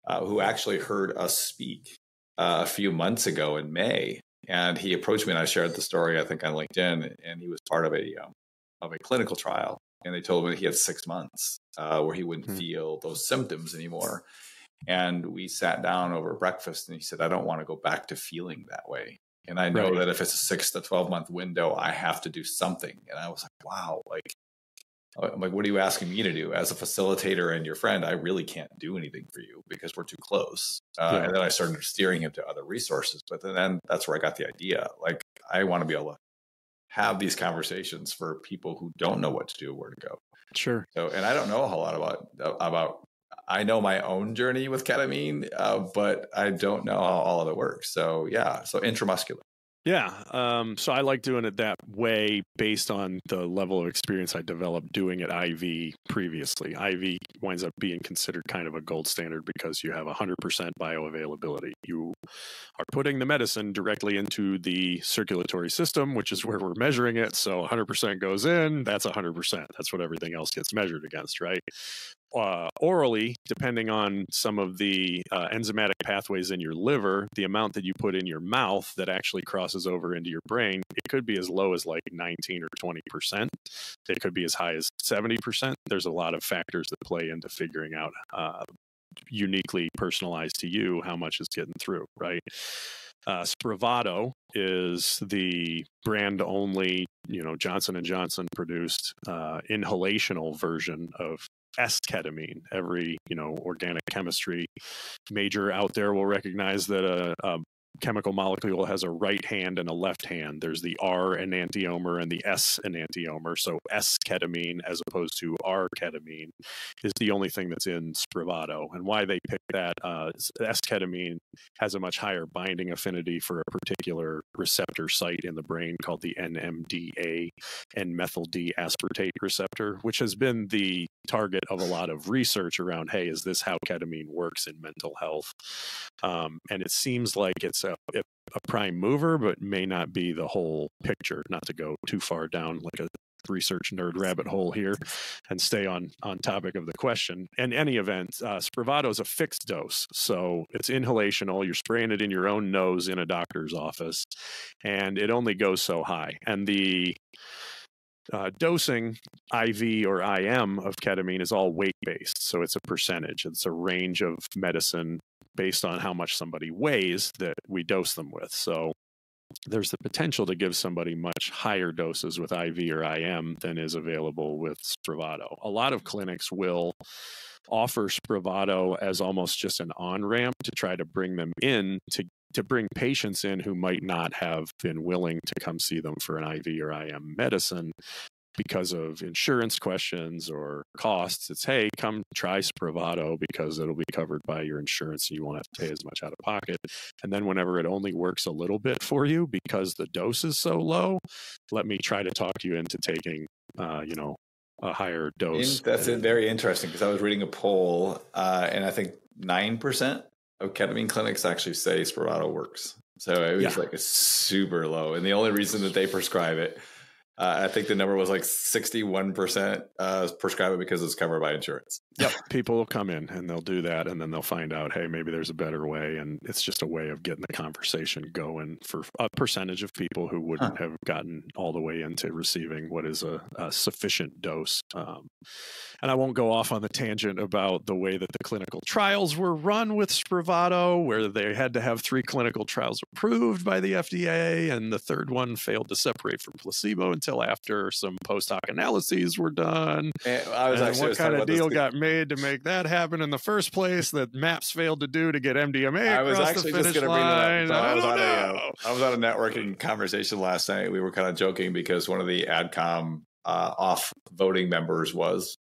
who actually heard us speak a few months ago in May, and he approached me, and I shared the story, I think, on LinkedIn, and he was part of a clinical trial, and they told him that he had 6 months where he wouldn't feel those symptoms anymore. And we sat down over breakfast, and he said, I don't want to go back to feeling that way. And I know that if it's a 6 to 12 month window, I have to do something. And I was like, wow, I'm like, what are you asking me to do? As a facilitator and your friend, I really can't do anything for you because we're too close. And then I started steering him to other resources. But then that's where I got the idea. Like, I want to be able to have these conversations for people who don't know what to do, where to go. Sure. So, and I don't know a whole lot about I know my own journey with ketamine, but I don't know how all of it works. So yeah, so intramuscular. Yeah. So I like doing it that way based on the level of experience I developed doing it IV previously. IV winds up being considered kind of a gold standard because you have 100% bioavailability. You are putting the medicine directly into the circulatory system, which is where we're measuring it. So 100% goes in, that's 100%. That's what everything else gets measured against, right? Orally, depending on some of the enzymatic pathways in your liver, the amount that you put in your mouth that actually crosses over into your brain, it could be as low as like 19 or 20%. It could be as high as 70%. There's a lot of factors that play into figuring out uniquely personalized to you how much is getting through, right? Spravato is the brand only, Johnson & Johnson produced inhalational version of S-ketamine. Every, organic chemistry major out there will recognize that a chemical molecule has a right hand and a left hand. There's the R enantiomer and the S enantiomer. So S-ketamine as opposed to R-ketamine is the only thing that's in Spravato. And why they picked that, S-ketamine has a much higher binding affinity for a particular receptor site in the brain called the NMDA, N-methyl D-aspartate receptor, which has been the target of a lot of research around, hey, is this how ketamine works in mental health? And it seems like it's a prime mover, but may not be the whole picture. Not to go too far down like a research nerd rabbit hole here and stay on topic of the question. In any event, Spravato is a fixed dose. So it's inhalational. You're spraying it in your own nose in a doctor's office, and it only goes so high. And the dosing, IV or IM, of ketamine is all weight-based. So it's a percentage. It's a range of medicine based on how much somebody weighs that we dose them with. So there's the potential to give somebody much higher doses with IV or IM than is available with Spravato. A lot of clinics will offer Spravato as almost just an on-ramp to try to bring them in, to bring patients in who might not have been willing to come see them for an IV or IM medicine, because of insurance questions or costs. It's, hey, come try Spravato because it'll be covered by your insurance and you won't have to pay as much out of pocket. And then whenever it only works a little bit for you because the dose is so low, let me try to talk you into taking, a higher dose. That's very interesting, because I was reading a poll, and I think 9% of ketamine clinics actually say Spravato works. So it was like a super low. And the only reason that they prescribe it, I think the number was like 61% prescribe it because it's covered by insurance. Yep. People will come in and they'll do that, and then they'll find out, hey, maybe there's a better way. And it's just a way of getting the conversation going for a percentage of people who wouldn't have gotten all the way into receiving what is a sufficient dose. And I won't go off on the tangent about the way that the clinical trials were run with Spravato, where they had to have 3 clinical trials approved by the FDA, and the third one failed to separate from placebo until after some post hoc analyses were done. And I was actually what kind of deal got made to make that happen in the first place that MAPS failed to do to get MDMA across the finish line? I was on a networking conversation last night. We were kind of joking because one of the AdCom off voting members was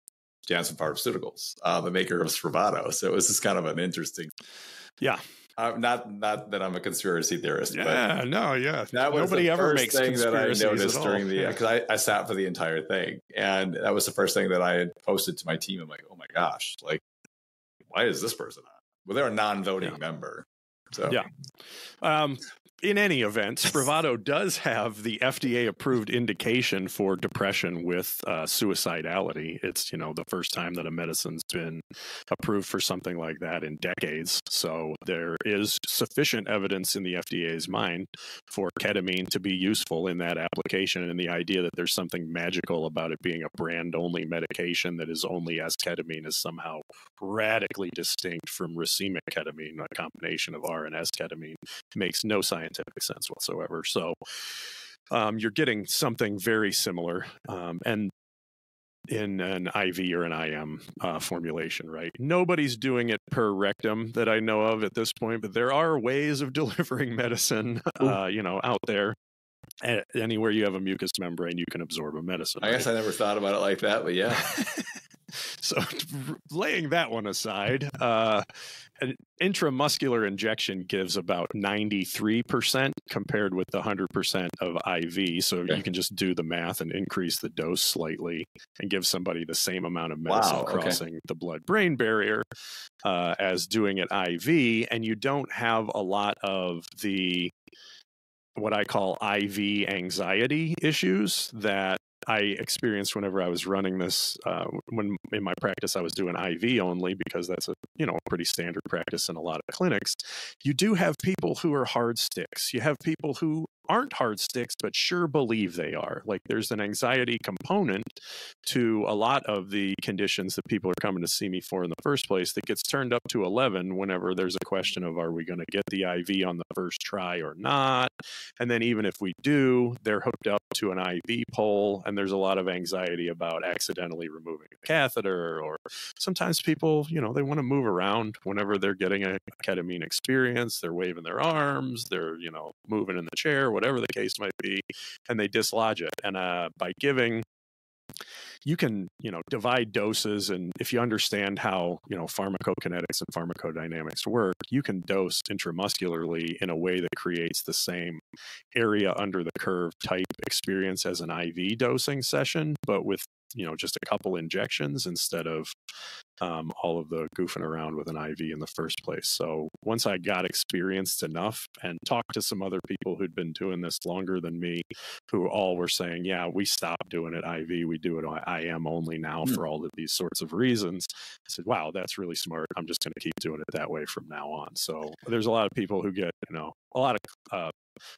Janssen Pharmaceuticals, the maker of Spravato. So it was just kind of an interesting. Yeah. Not that I'm a conspiracy theorist. Yeah, but no, yeah. That was Nobody the ever first makes thing that I conspiracies noticed at all. during the, because I sat for the entire thing, and that was the first thing that I had posted to my team. I'm like, oh my gosh, like, why is this person on? Well, they're a non-voting member. So yeah. In any event, Spravato does have the FDA-approved indication for depression with suicidality. It's, the first time that a medicine's been approved for something like that in decades. So there is sufficient evidence in the FDA's mind for ketamine to be useful in that application, and the idea that there's something magical about it being a brand-only medication that is only as ketamine is somehow radically distinct from racemic ketamine, a combination of R and S ketamine, makes no scientific sense whatsoever. So you're getting something very similar, and in an IV or an IM formulation, right? Nobody's doing it per rectum that I know of at this point, but there are ways of delivering medicine, out there. Anywhere you have a mucous membrane, you can absorb a medicine. I guess I never thought about it like that, but yeah. So laying that one aside, an intramuscular injection gives about 93% compared with the 100% of IV. So you can just do the math and increase the dose slightly and give somebody the same amount of medicine crossing the blood-brain barrier as doing it IV. And you don't have a lot of what I call IV anxiety issues that I experienced whenever I was running this. When in my practice I was doing IV only, because that's a pretty standard practice in a lot of clinics. You do have people who are hard sticks. You have people who aren't hard sticks but sure believe they are. Like, there's an anxiety component to a lot of the conditions that people are coming to see me for in the first place that gets turned up to 11 whenever there's a question of, are we going to get the IV on the first try or not? And then even if we do, they're hooked up to an IV pole, and there's a lot of anxiety about accidentally removing a catheter, or sometimes people, they want to move around whenever they're getting a ketamine experience. They're waving their arms, they're, moving in the chair, whatever the case might be, and they dislodge it. And by giving, you can, divide doses, and if you understand how, pharmacokinetics and pharmacodynamics work, you can dose intramuscularly in a way that creates the same area under the curve type experience as an IV dosing session, but with, just a couple injections instead of all of the goofing around with an IV in the first place. So once I got experienced enough and talked to some other people who'd been doing this longer than me, who all were saying, yeah, we stopped doing it IV, we do it IM only now for all of these sorts of reasons. I said, wow, that's really smart. I'm just going to keep doing it that way from now on. So there's a lot of people who get, a lot of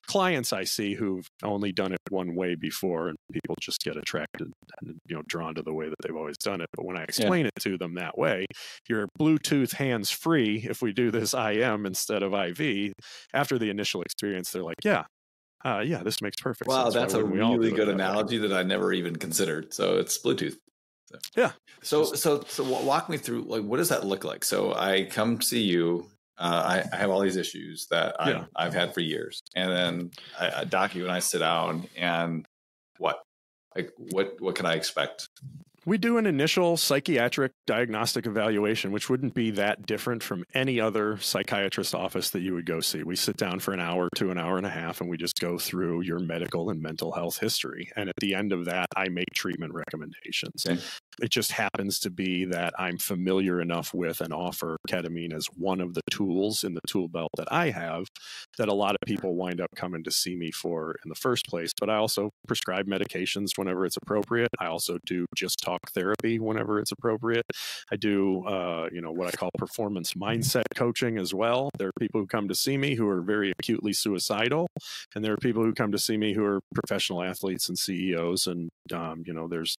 clients I see who've only done it one way before, and people just get attracted and drawn to the way that they've always done it. But when I explain it to them that way, you're Bluetooth hands free if we do this IM instead of IV, after the initial experience, they're like, yeah, this makes perfect sense. Wow, that's a really good analogy that I never even considered. So it's Bluetooth. So. Yeah. So walk me through, like, what does that look like? So I come see you. I have all these issues that I've had for years, and then Doc, you and I sit down, and what? Like what can I expect? We do an initial psychiatric diagnostic evaluation, which wouldn't be that different from any other psychiatrist office that you would go see. We sit down for an hour to an hour and a half, and we just go through your medical and mental health history. And at the end of that, I make treatment recommendations. Okay. It just happens to be that I'm familiar enough with and offer ketamine as one of the tools in the tool belt that I have that a lot of people wind up coming to see me for in the first place. But I also prescribe medications whenever it's appropriate. I also do just talk therapy whenever it's appropriate. I do, what I call performance mindset coaching as well. There are people who come to see me who are very acutely suicidal, and there are people who come to see me who are professional athletes and CEOs. And, there's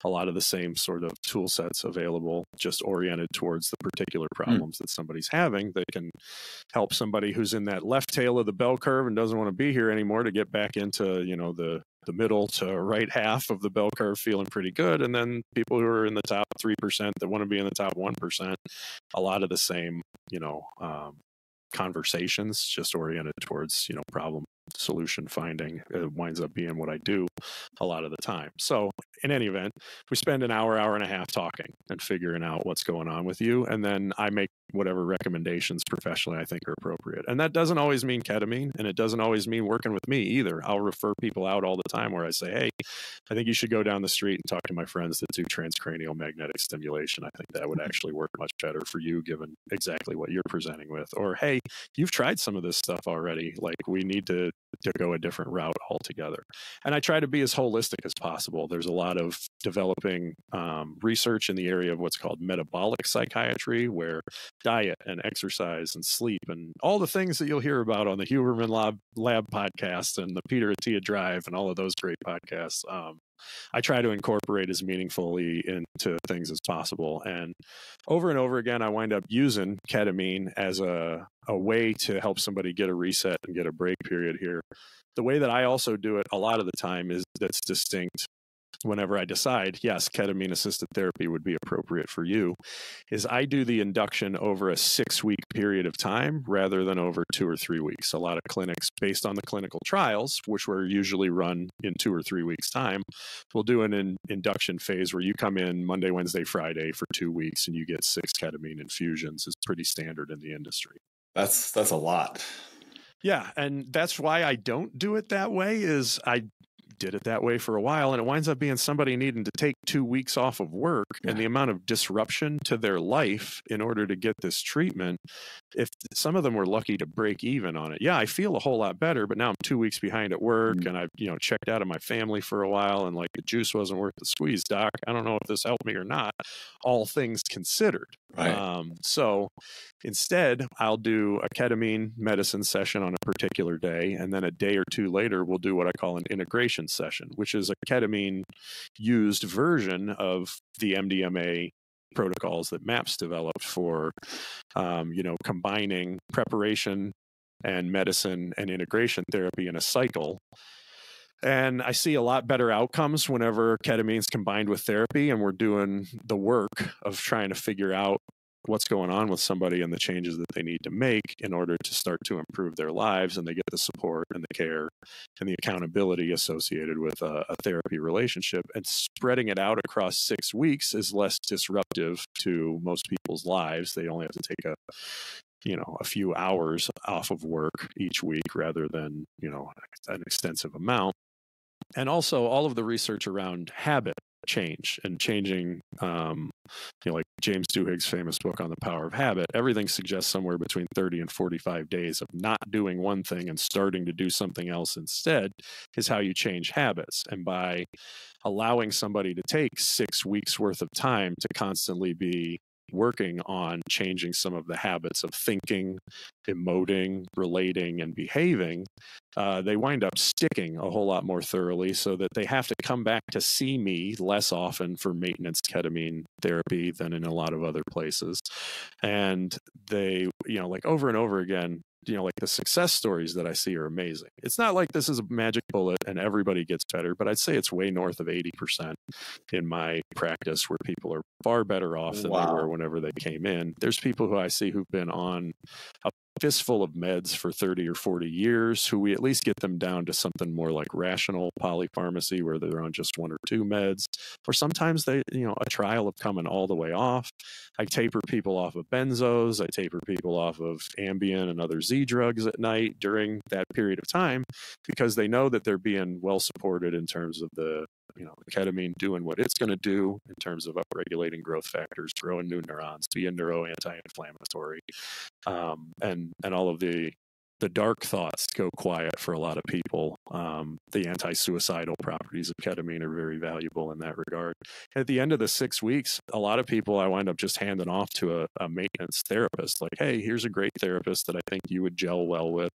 a lot of the same sort of tool sets available, just oriented towards the particular problems that somebody's having that can help somebody who's in that left tail of the bell curve and doesn't want to be here anymore to get back into, the middle to right half of the bell curve feeling pretty good. And then people who are in the top 3% that want to be in the top 1%, a lot of the same, conversations just oriented towards, problem solution finding. It winds up being what I do a lot of the time. So in any event, we spend an hour and a half talking and figuring out what's going on with you. And then I make whatever recommendations professionally I think are appropriate. And that doesn't always mean ketamine, and it doesn't always mean working with me either. I'll refer people out all the time where I say, hey, I think you should go down the street and talk to my friends that do transcranial magnetic stimulation. I think that would actually work much better for you given exactly what you're presenting with. Or, hey, you've tried some of this stuff already. Like, we need to go a different route altogether. And I try to be as holistic as possible. There's a lot of developing research in the area of what's called metabolic psychiatry, where diet and exercise and sleep and all the things that you'll hear about on the Huberman Lab podcast and the Peter Attia Drive and all of those great podcasts, I try to incorporate as meaningfully into things as possible. And over again, I wind up using ketamine as a way to help somebody get a reset and get a break period here. The way that I also do it a lot of the time is that's distinct whenever I decide, yes, ketamine-assisted therapy would be appropriate for you, is I do the induction over a 6-week period of time rather than over 2 or 3 weeks. A lot of clinics, based on the clinical trials, which were usually run in 2 or 3 weeks' time, will do an induction phase where you come in Monday, Wednesday, Friday for 2 weeks and you get 6 ketamine infusions. It's pretty standard in the industry. That's a lot. Yeah, and that's why I don't do it that way. Is I did it that way for a while, and it winds up being somebody needing to take 2 weeks off of work, and the amount of disruption to their life in order to get this treatment. If some of them were lucky to break even on it, yeah, I feel a whole lot better, but now I'm 2 weeks behind at work, and I've checked out of my family for a while, and like, the juice wasn't worth the squeeze, doc. I don't know if this helped me or not, all things considered. Right. So instead, I'll do a ketamine medicine session on a particular day, and then a day or two later, we'll do what I call an integration session, which is a ketamine used version of the MDMA protocols that MAPS developed for, combining preparation and medicine and integration therapy in a cycle. And I see a lot better outcomes whenever ketamine's combined with therapy, and we're doing the work of trying to figure out what's going on with somebody and the changes that they need to make in order to start to improve their lives, and they get the support and the care and the accountability associated with a therapy relationship. And spreading it out across 6 weeks is less disruptive to most people's lives. They only have to take a few hours off of work each week rather than, an extensive amount. And also all of the research around habit change and changing, like James Duhigg's famous book on the power of habit, everything suggests somewhere between 30 and 45 days of not doing one thing and starting to do something else instead is how you change habits. And by allowing somebody to take 6 weeks worth of time to constantly be working on changing some of the habits of thinking, emoting, relating, and behaving, they wind up sticking a whole lot more thoroughly, so that they have to come back to see me less often for maintenance ketamine therapy than in a lot of other places. And they, like over and over again, like the success stories that I see are amazing. It's not like this is a magic bullet and everybody gets better, but I'd say it's way north of 80% in my practice where people are far better off than they were whenever they came in. There's people who I see who've been on a fistful of meds for 30 or 40 years, who we at least get them down to something more like rational polypharmacy, where they're on just 1 or 2 meds, or sometimes they, a trial of coming all the way off. I taper people off of benzos. I taper people off of Ambien and other Z drugs at night during that period of time, because they know that they're being well supported in terms of the ketamine doing what it's going to do in terms of upregulating growth factors, growing new neurons, being anti-inflammatory, and all of the dark thoughts go quiet for a lot of people. The anti-suicidal properties of ketamine are very valuable in that regard. At the end of the 6 weeks, a lot of people I wind up just handing off to a maintenance therapist. Like, hey, here's a great therapist that I think you would gel well with.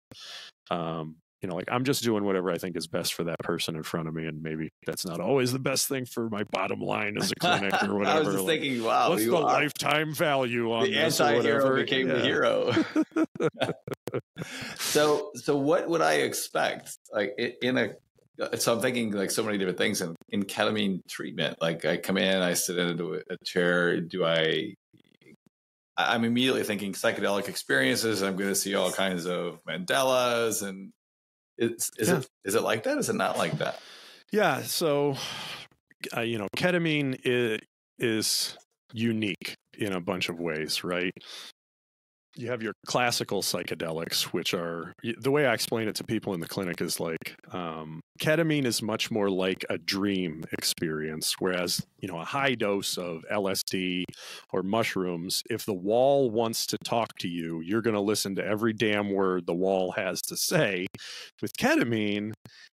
I'm just doing whatever I think is best for that person in front of me, and maybe that's not always the best thing for my bottom line as a clinic or whatever. I was just thinking, wow, what's the lifetime value on the this? The anti-hero or became the hero. So what would I expect? So I'm thinking like so many different things in ketamine treatment. Like I come in, I sit into a chair. I'm immediately thinking psychedelic experiences. I'm going to see all kinds of Mandelas, and is it like that? Is it not like that? Yeah. So, ketamine is unique in a bunch of ways, right? You have your classical psychedelics, which are, the way I explain it to people in the clinic is like, ketamine is much more like a dream experience, whereas, a high dose of LSD or mushrooms, if the wall wants to talk to you, you're going to listen to every damn word the wall has to say. With ketamine,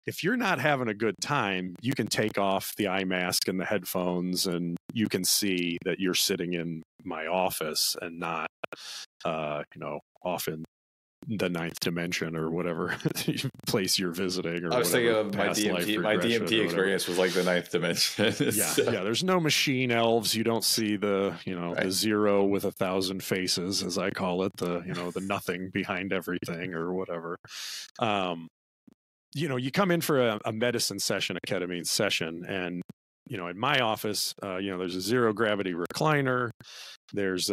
if you're not having a good time, you can take off the eye mask and the headphones, and you can see that you're sitting in my office and not, off in the 9th dimension or whatever place you're visiting. Or I was thinking of my My DMT experience was like the 9th dimension. Yeah. There's no machine elves. You don't see the, Right. the zero with 1,000 faces, as I call it, the nothing behind everything or whatever. You come in for a medicine session, a ketamine session, and, in my office, there's a zero gravity recliner. There's,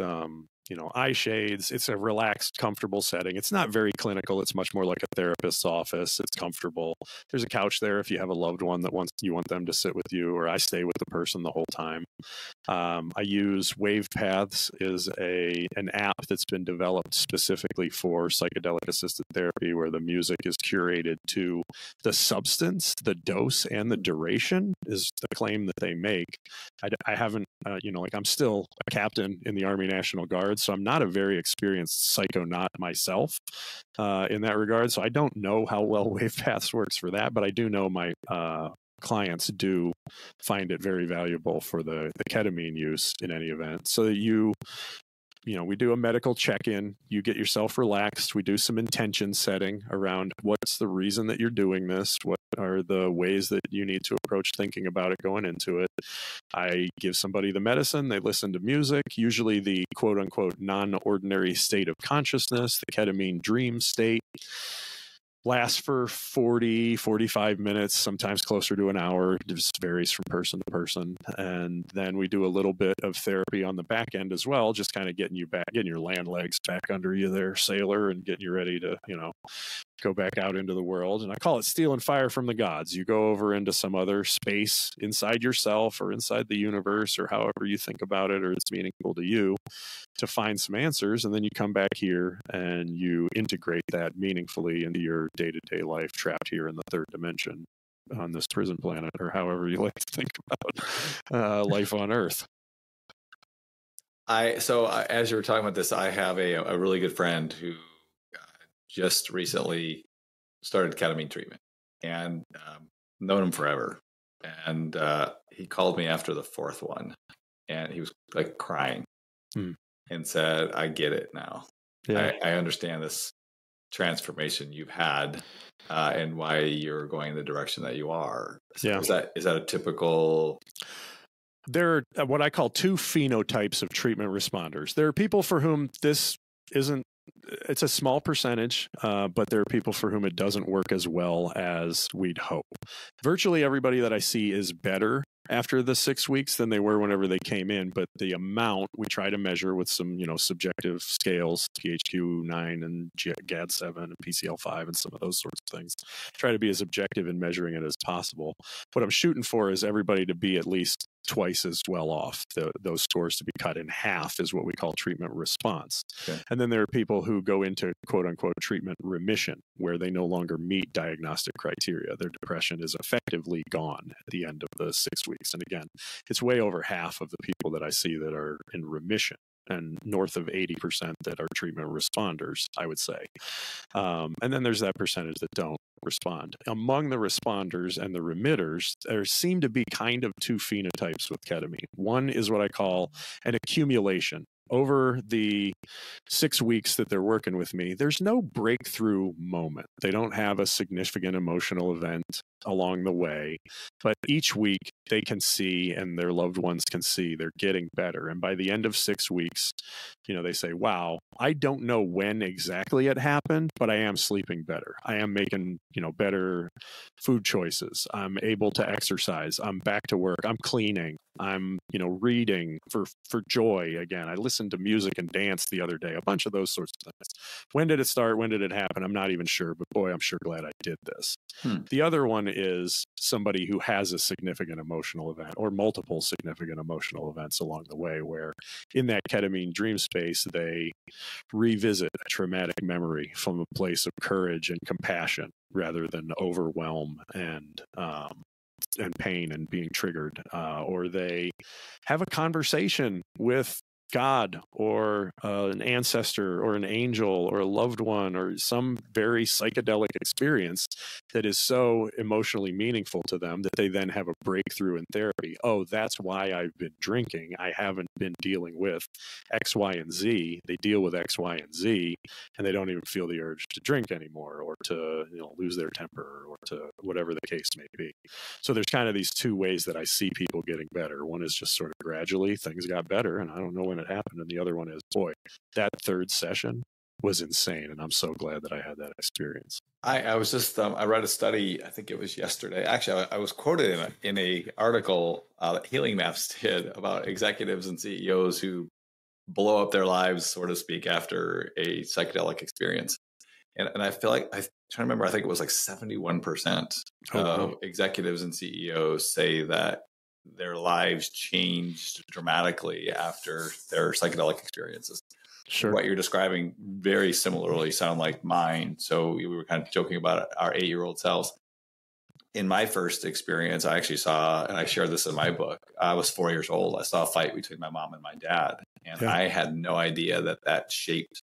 eye shades. It's a relaxed, comfortable setting. It's not very clinical. It's much more like a therapist's office. It's comfortable. There's a couch there if you have a loved one that you want them to sit with you, or I stay with the person the whole time. I use Wave Paths, is an app that's been developed specifically for psychedelic-assisted therapy, where the music is curated to the substance, the dose, and the duration is the claim that they make. I haven't, I'm still a captain in the Army National Guard, so I'm not a very experienced psychonaut myself in that regard. So I don't know how well Wave Paths works for that, but I do know my clients do find it very valuable for the ketamine use in any event. So that we do a medical check-in, you get yourself relaxed, we do some intention setting around what's the reason that you're doing this, what are the ways that you need to approach thinking about it going into it. I give somebody the medicine, they listen to music, usually the quote-unquote non-ordinary state of consciousness, the ketamine dream state. Lasts for 40, 45 minutes, sometimes closer to an hour. It just varies from person to person. And then we do a little bit of therapy on the back end as well, just kind of getting your land legs back under you there, sailor, and getting you ready to, go back out into the world. And I call it stealing fire from the gods. You go over into some other space inside yourself or inside the universe, or however you think about it, or it's meaningful to you, to find some answers. And then you come back here and you integrate that meaningfully into your day-to-day life, trapped here in the 3rd dimension on this prison planet, or however you like to think about life on Earth. As you were talking about this, I have a really good friend who just recently started ketamine treatment, and known him forever. And he called me after the 4th one, and he was like crying and said, "I get it now. Yeah. I understand this transformation you've had and why you're going the direction that you are." So yeah. Is that a typical? There are what I call 2 phenotypes of treatment responders. There are people for whom this isn't it's a small percentage, but there are people for whom it doesn't work as well as we'd hope. Virtually everybody that I see is better after the 6 weeks than they were whenever they came in, but the amount we try to measure with some, subjective scales, PHQ-9 and GAD-7 and PCL-5 and some of those sorts of things. Try to be as objective in measuring it as possible. What I'm shooting for is everybody to be at least twice as well off. Those scores to be cut in half is what we call treatment response. Okay. And then there are people who go into quote unquote treatment remission, where they no longer meet diagnostic criteria. Their depression is effectively gone at the end of the 6 weeks. And again, it's way over half of the people that I see that are in remission, and north of 80% that are treatment responders, I would say. And then there's that percentage that don't respond. Among the responders and the remitters, there seem to be kind of two phenotypes with ketamine. One is what I call an accumulation. Over the 6 weeks that they're working with me, there's no breakthrough moment. They don't have a significant emotional event along the way, but each week they can see, and their loved ones can see, they're getting better. And by the end of 6 weeks, they say, wow, I don't know when exactly it happened, but I am sleeping better. I am making, better food choices. I'm able to exercise. I'm back to work. I'm cleaning. I'm, reading for joy again. I listened to music and dance the other day, a bunch of those sorts of things. When did it start? When did it happen? I'm not even sure, but boy, I'm sure glad I did this. The other one is somebody who has a significant emotional event or multiple significant emotional events along the way, where in that ketamine dream space, they revisit a traumatic memory from a place of courage and compassion rather than overwhelm and pain and being triggered, or they have a conversation with God or an ancestor or an angel or a loved one or some very psychedelic experience that is so emotionally meaningful to them that they then have a breakthrough in therapy. Oh, that's why I've been drinking. I haven't been dealing with X, Y, and Z. They deal with X, Y, and Z, and they don't even feel the urge to drink anymore or to lose their temper or to whatever the case may be. So there's kind of these two ways that I see people getting better. One is just sort of gradually things got better, and I don't know when it happened. And the other one is, boy, that third session was insane. And I'm so glad that I had that experience. I was just, I read a study, I think it was yesterday. Actually, I was quoted in a article that Healing Maps did about executives and CEOs who blow up their lives, so to speak, after a psychedelic experience. And I feel like, I'm trying to remember, I think it was like 71% of executives and CEOs say that their lives changed dramatically after their psychedelic experiences. Sure. What you're describing very similarly sound like mine. So we were kind of joking about our 8-year-old selves. In my first experience, I actually saw, and I shared this in my book, I was 4 years old. I saw a fight between my mom and my dad. And I had no idea that shaped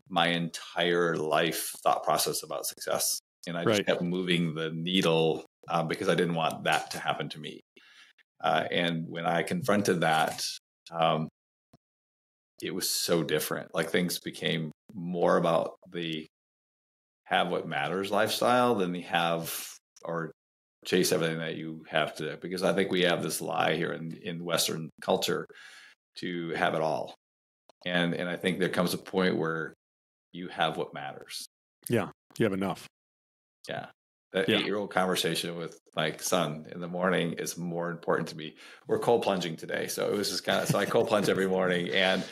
my entire life thought process about success. And I just kept moving the needle because I didn't want that to happen to me. And when I confronted that, it was so different. Like things became more about the have what matters lifestyle than the have or chase everything that you have to. Because I think we have this lie here in Western culture to have it all. And I think there comes a point where you have what matters. Yeah, you have enough. Yeah. That 8-year-old conversation with my son in the morning is more important to me. We're cold plunging today. So it was just so I cold plunge every morning, and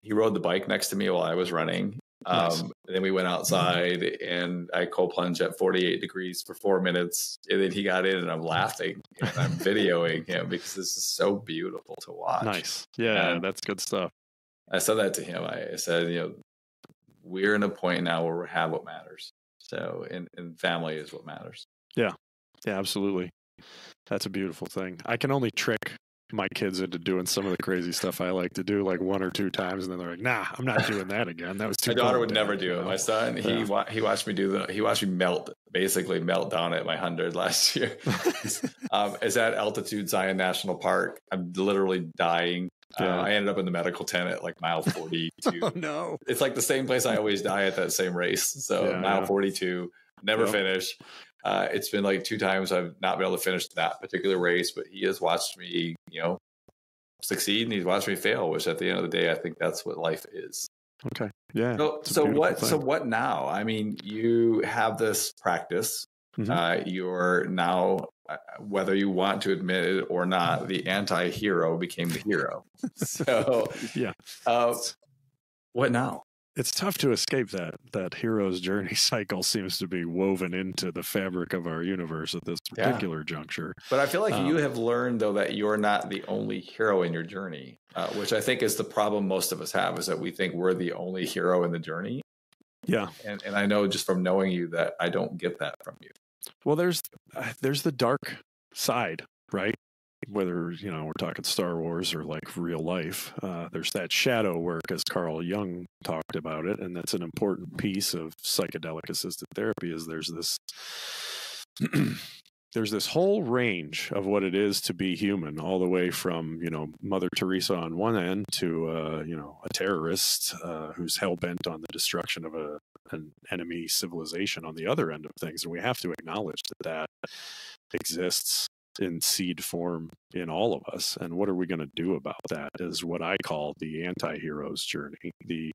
he rode the bike next to me while I was running. Nice. Then we went outside and I cold plunged at 48 degrees for 4 minutes. And then he got in and I'm laughing and I'm videoing him because this is so beautiful to watch. Nice. Yeah, and that's good stuff. I said that to him. I said, we're in a point now where we have what matters. So, and family is what matters. Yeah. Yeah, absolutely. That's a beautiful thing. I can only trick my kids into doing some of the crazy stuff I like to do, like 1 or 2 times, and then they're like, "Nah, I'm not doing that again." That was too. My daughter would never do it. My son, he watched me he watched me basically melt down at my 100 last year. It's at Altitude Zion National Park. I'm literally dying. I ended up in the medical tent at like mile 42. Oh no! It's like the same place I always die at that same race. So mile 42, never finish. It's been like 2 times I've not been able to finish that particular race, but he has watched me, succeed, and he's watched me fail, which at the end of the day, I think that's what life is. Okay. Yeah. So what now? I mean, you have this practice. Mm-hmm. You're now, whether you want to admit it or not, the anti-hero became the hero. So, yeah. What now? It's tough to escape that hero's journey cycle seems to be woven into the fabric of our universe at this particular juncture. But I feel like you have learned, though, that you're not the only hero in your journey, which I think is the problem most of us have, is that we think we're the only hero in the journey. Yeah. And I know just from knowing you that I don't get that from you. Well, there's the dark side, right? Whether, we're talking Star Wars or like real life, there's that shadow work, as Carl Jung talked about it. And that's an important piece of psychedelic assisted therapy, is there's this whole range of what it is to be human, all the way from, Mother Teresa on one end to, a terrorist who's hell-bent on the destruction of an enemy civilization on the other end of things. And we have to acknowledge that exists in seed form in all of us. And what are we going to do about that is what I call the anti-hero's journey. The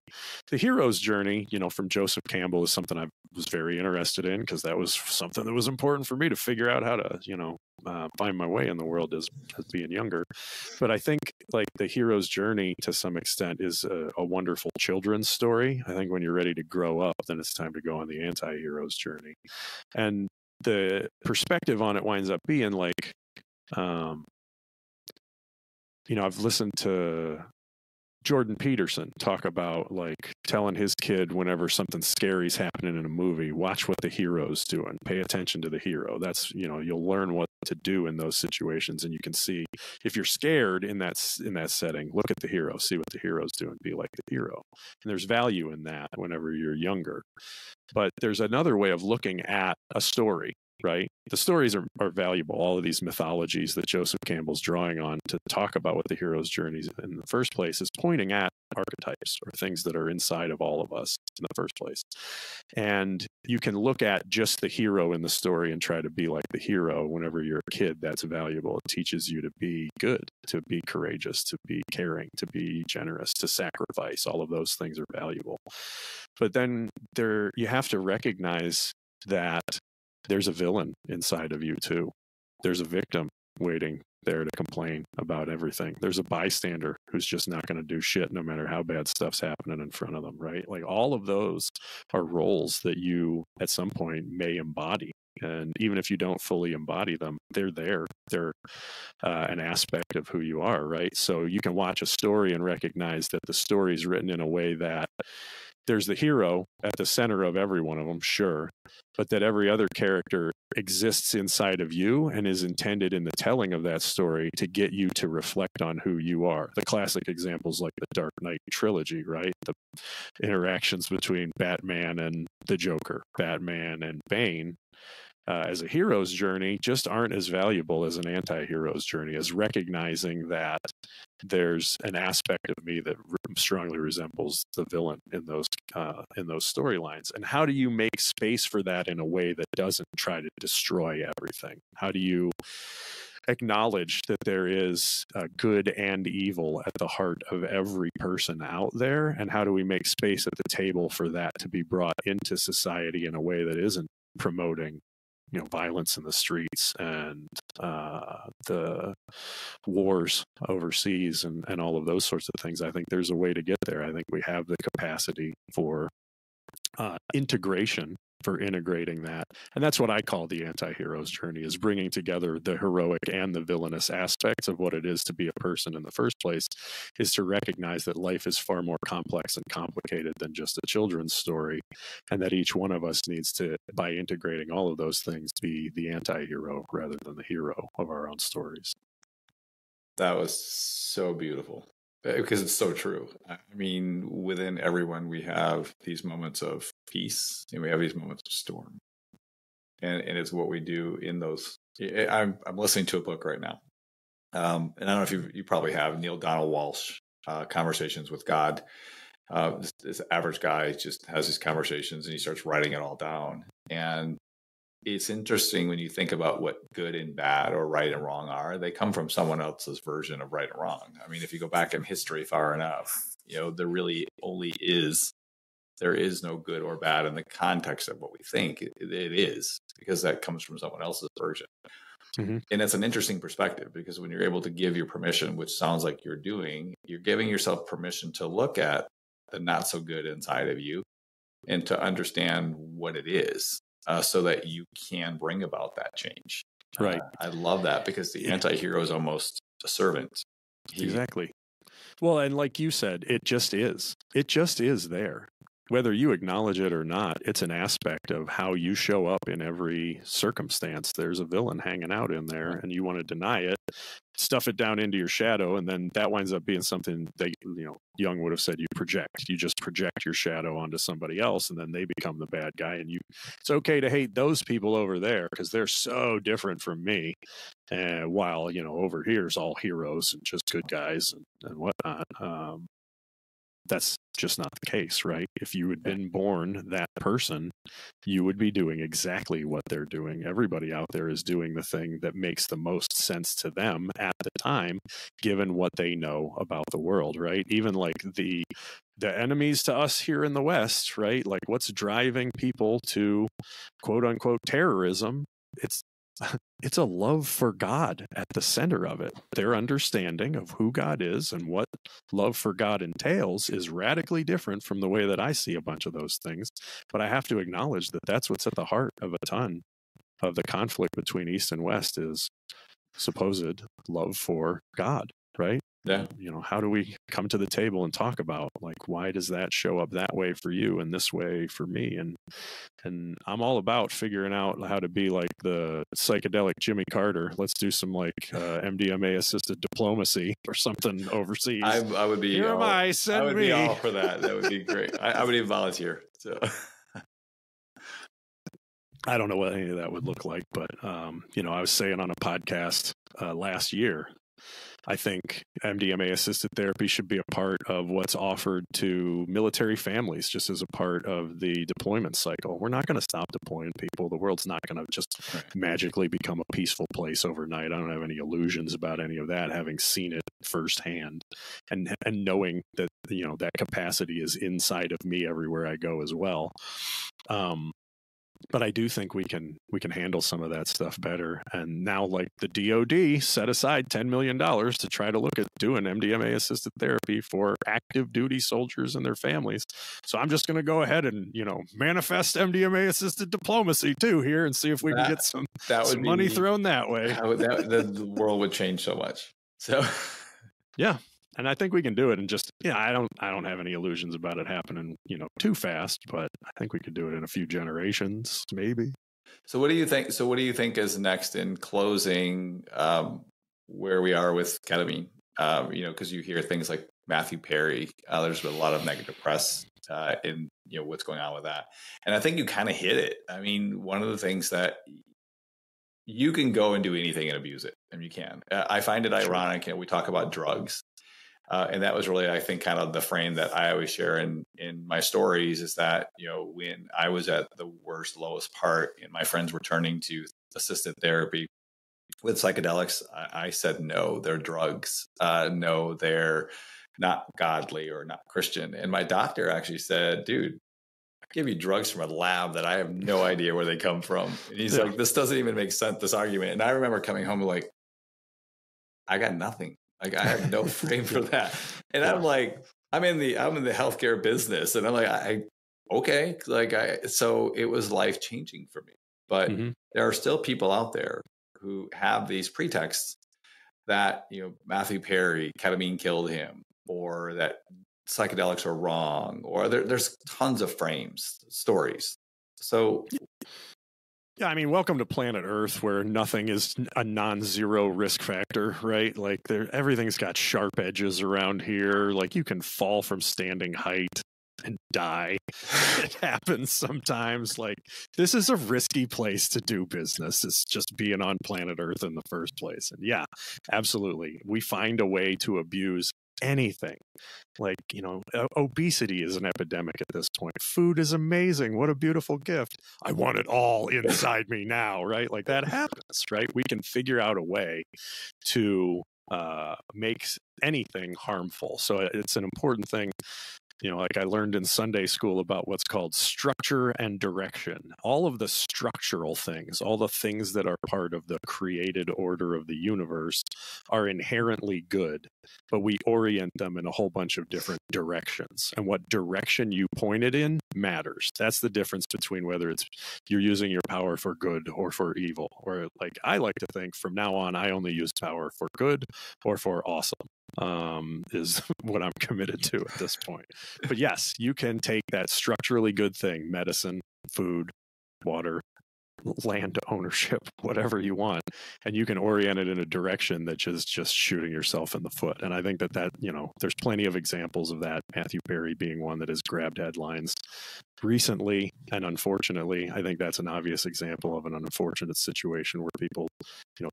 hero's journey, from Joseph Campbell, is something I was very interested in, because that was something that was important for me to figure out how to, find my way in the world as being younger. But I think like the hero's journey to some extent is a wonderful children's story. I think when you're ready to grow up, then it's time to go on the anti-hero's journey. And the perspective on it winds up being like, I've listened to Jordan Peterson talk about like telling his kid whenever something scary's happening in a movie, watch what the hero's doing, pay attention to the hero. That's, you'll learn what to do in those situations. And you can see if you're scared in that setting, look at the hero, see what the hero's doing, be like the hero. And there's value in that whenever you're younger. But there's another way of looking at a story, right? The stories are valuable. All of these mythologies that Joseph Campbell's drawing on to talk about what the hero's journey in the first place is pointing at archetypes or things that are inside of all of us in the first place. And you can look at just the hero in the story and try to be like the hero. Whenever you're a kid, that's valuable. It teaches you to be good, to be courageous, to be caring, to be generous, to sacrifice. All of those things are valuable. But then you have to recognize that there's a villain inside of you too. There's a victim waiting there to complain about everything. There's a bystander who's just not going to do shit no matter how bad stuff's happening in front of them, right? Like all of those are roles that you at some point may embody. And even if you don't fully embody them, they're there. They're an aspect of who you are, right? So you can watch a story and recognize that the story is written in a way that there's the hero at the center of every one of them, sure, but that every other character exists inside of you and is intended in the telling of that story to get you to reflect on who you are. The classic examples like the Dark Knight trilogy, right? The interactions between Batman and the Joker, Batman and Bane, as a hero's journey just aren't as valuable as an anti-hero's journey, as recognizing that there's an aspect of me that strongly resembles the villain in those storylines. And how do you make space for that in a way that doesn't try to destroy everything? How do you acknowledge that there is good and evil at the heart of every person out there? And how do we make space at the table for that to be brought into society in a way that isn't promoting violence in the streets and the wars overseas and all of those sorts of things? I think there's a way to get there. I think we have the capacity for integration, for integrating that. And that's what I call the anti-hero's journey, is bringing together the heroic and the villainous aspects of what it is to be a person in the first place, is to recognize that life is far more complex and complicated than just a children's story, and that each one of us needs to, by integrating all of those things, be the anti-hero rather than the hero of our own stories. That was so beautiful, because it's so true. I mean, within everyone, we have these moments of peace and we have these moments of storm. And it's what we do in those. I'm listening to a book right now. And I don't know if you probably have Neil Donald Walsh, Conversations with God. This average guy just has these conversations and he starts writing it all down. And it's interesting when you think about what good and bad or right and wrong are. They come from someone else's version of right and wrong. I mean, if you go back in history far enough, there really only is. There is no good or bad in the context of what we think it is, because that comes from someone else's version. And it's an interesting perspective, because when you're able to give your permission, which sounds like you're doing, you're giving yourself permission to look at the not so good inside of you and to understand what it is, so that you can bring about that change. Right. I love that, because the anti-hero is almost a servant. Exactly. Well, and like you said, it just is. It just is there. Whether you acknowledge it or not, it's an aspect of how you show up in every circumstance. There's a villain hanging out in there, and you want to deny it, stuff it down into your shadow, and then that winds up being something that, Jung would have said you project. You just project your shadow onto somebody else, and then they become the bad guy. And it's okay to hate those people over there because they're so different from me. While, over here's all heroes and just good guys and whatnot. That's just not the case, right? If you had been born that person, you would be doing exactly what they're doing. Everybody out there is doing the thing that makes the most sense to them at the time, given what they know about the world, right? Even like the enemies to us here in the West, right? Like what's driving people to quote unquote terrorism? It's a love for God at the center of it. Their understanding of who God is and what love for God entails is radically different from the way that I see a bunch of those things. But I have to acknowledge that that's what's at the heart of a ton of the conflict between East and West is supposed love for God, right? Yeah. How do we come to the table and talk about, like, why does that show up that way for you and this way for me? And I'm all about figuring out how to be like the psychedelic Jimmy Carter. Let's do some like MDMA-assisted diplomacy or something overseas. I would be. Here am I. Send me. I would be all for that. That would be great. I would even volunteer. So. I don't know what any of that would look like, but I was saying on a podcast last year, I think MDMA-assisted therapy should be a part of what's offered to military families, just as a part of the deployment cycle. We're not going to stop deploying people. The world's not going to just magically become a peaceful place overnight. I don't have any illusions about any of that, having seen it firsthand and knowing that, that capacity is inside of me everywhere I go as well. But I do think we can handle some of that stuff better. And now, like the DOD set aside $10 million to try to look at doing MDMA-assisted therapy for active duty soldiers and their families. So I'm just going to go ahead and, manifest MDMA-assisted diplomacy too here and see if we can get some money thrown that way. The world would change so much. So, yeah. And I think we can do it, and just I don't have any illusions about it happening, too fast, but I think we could do it in a few generations, maybe. So what do you think? So what do you think is next in closing? Where we are with ketamine? Because you hear things like Matthew Perry. There's been a lot of negative press in what's going on with that, and I think you kind of hit it. I mean, one of the things that you can go and do anything and abuse it, and you can. I find it ironic. We talk about drugs. And that was really, I think, kind of the frame that I always share in my stories is that, when I was at the worst, lowest part and my friends were turning to assisted therapy with psychedelics, I said, no, they're drugs. No, they're not godly or not Christian. And my doctor actually said, dude, I give you drugs from a lab that I have no idea where they come from. And he's like, this doesn't even make sense, this argument. And I remember coming home like, I got nothing. Like I have no frame for that. And I'm like, I'm in the healthcare business. And I'm like, okay. So it was life changing for me. But there are still people out there who have these pretexts that, Matthew Perry, ketamine killed him, or that psychedelics are wrong, or there's tons of stories. So yeah, I mean, welcome to planet Earth, where nothing is a non-zero risk factor, right? Like everything's got sharp edges around here. Like you can fall from standing height and die. It happens sometimes. Like this is a risky place to do business. It's just being on planet Earth in the first place. And yeah, absolutely. We find a way to abuse anything. Like, obesity is an epidemic at this point. Food is amazing. What a beautiful gift. I want it all inside me now, right? Like that happens, right? We can figure out a way to makes anything harmful. So it's an important thing. Like I learned in Sunday school about what's called structure and direction. All of the structural things, all the things that are part of the created order of the universe are inherently good, but we orient them in a whole bunch of different directions. And what direction you point it in matters. That's the difference between whether it's you're using your power for good or for evil. Or like I like to think from now on, I only use power for good or for awesome. Is what I'm committed to at this point. But yes, you can take that structurally good thing, medicine, food, water, land ownership, whatever you want, and you can orient it in a direction that is just shooting yourself in the foot. And I think that there's plenty of examples of that, Matthew Perry being one that has grabbed headlines recently. And unfortunately, I think that's an obvious example of an unfortunate situation where people,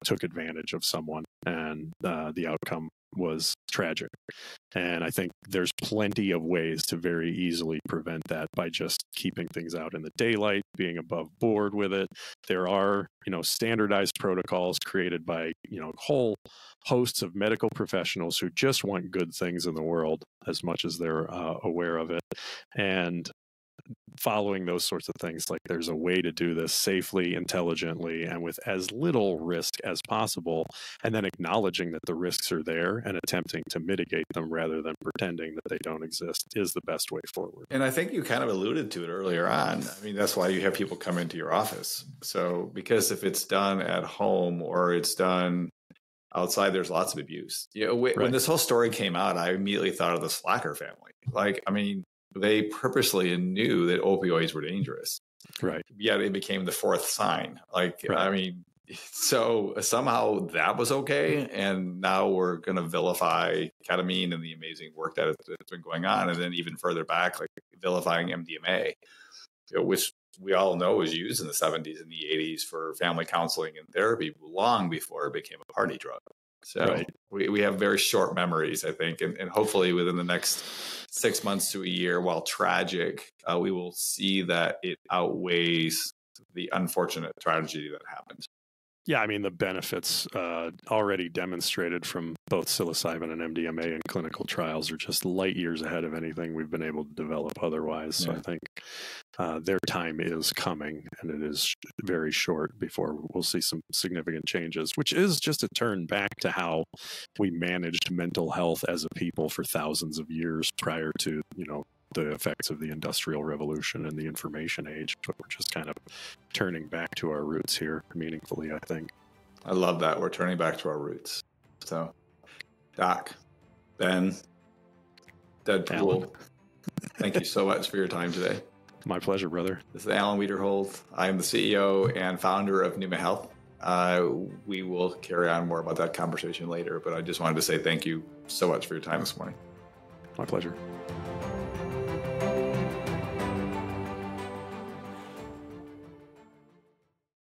took advantage of someone, and the outcome was tragic. And I think there's plenty of ways to very easily prevent that by just keeping things out in the daylight, being above board with it. There are, standardized protocols created by, whole hosts of medical professionals who just want good things in the world as much as they're aware of it. And following those sorts of things, like there's a way to do this safely, intelligently, and with as little risk as possible, and then acknowledging that the risks are there and attempting to mitigate them rather than pretending that they don't exist is the best way forward. And I think you kind of alluded to it earlier on. I mean, that's why you have people come into your office. So because if it's done at home or it's done outside, there's lots of abuse. When this whole story came out, I immediately thought of the Slacker family. They purposely knew that opioids were dangerous. Right. Yet it became the fourth sign. So somehow that was okay. And now we're going to vilify ketamine and the amazing work that has been going on. And then even further back, like vilifying MDMA, which we all know was used in the 70s and the 80s for family counseling and therapy long before it became a party drug. So we have very short memories, I think, and hopefully within the next 6 months to a year, while tragic, we will see that it outweighs the unfortunate tragedy that happened. Yeah, I mean, the benefits already demonstrated from both psilocybin and MDMA in clinical trials are just light years ahead of anything we've been able to develop otherwise. So I think their time is coming, and it is very short before we'll see some significant changes, which is just a turn back to how we managed mental health as a people for thousands of years prior to, the effects of the Industrial Revolution and the information age. But we're just kind of turning back to our roots here meaningfully, I think. I love that. We're turning back to our roots. So, Doc, Ben, Deadpool, Alan. Thank you so much for your time today. My pleasure, brother. This is Alan Wiederhold. I am the CEO and founder of Pneuma Health. We will carry on more about that conversation later, but I just wanted to say thank you so much for your time this morning. My pleasure.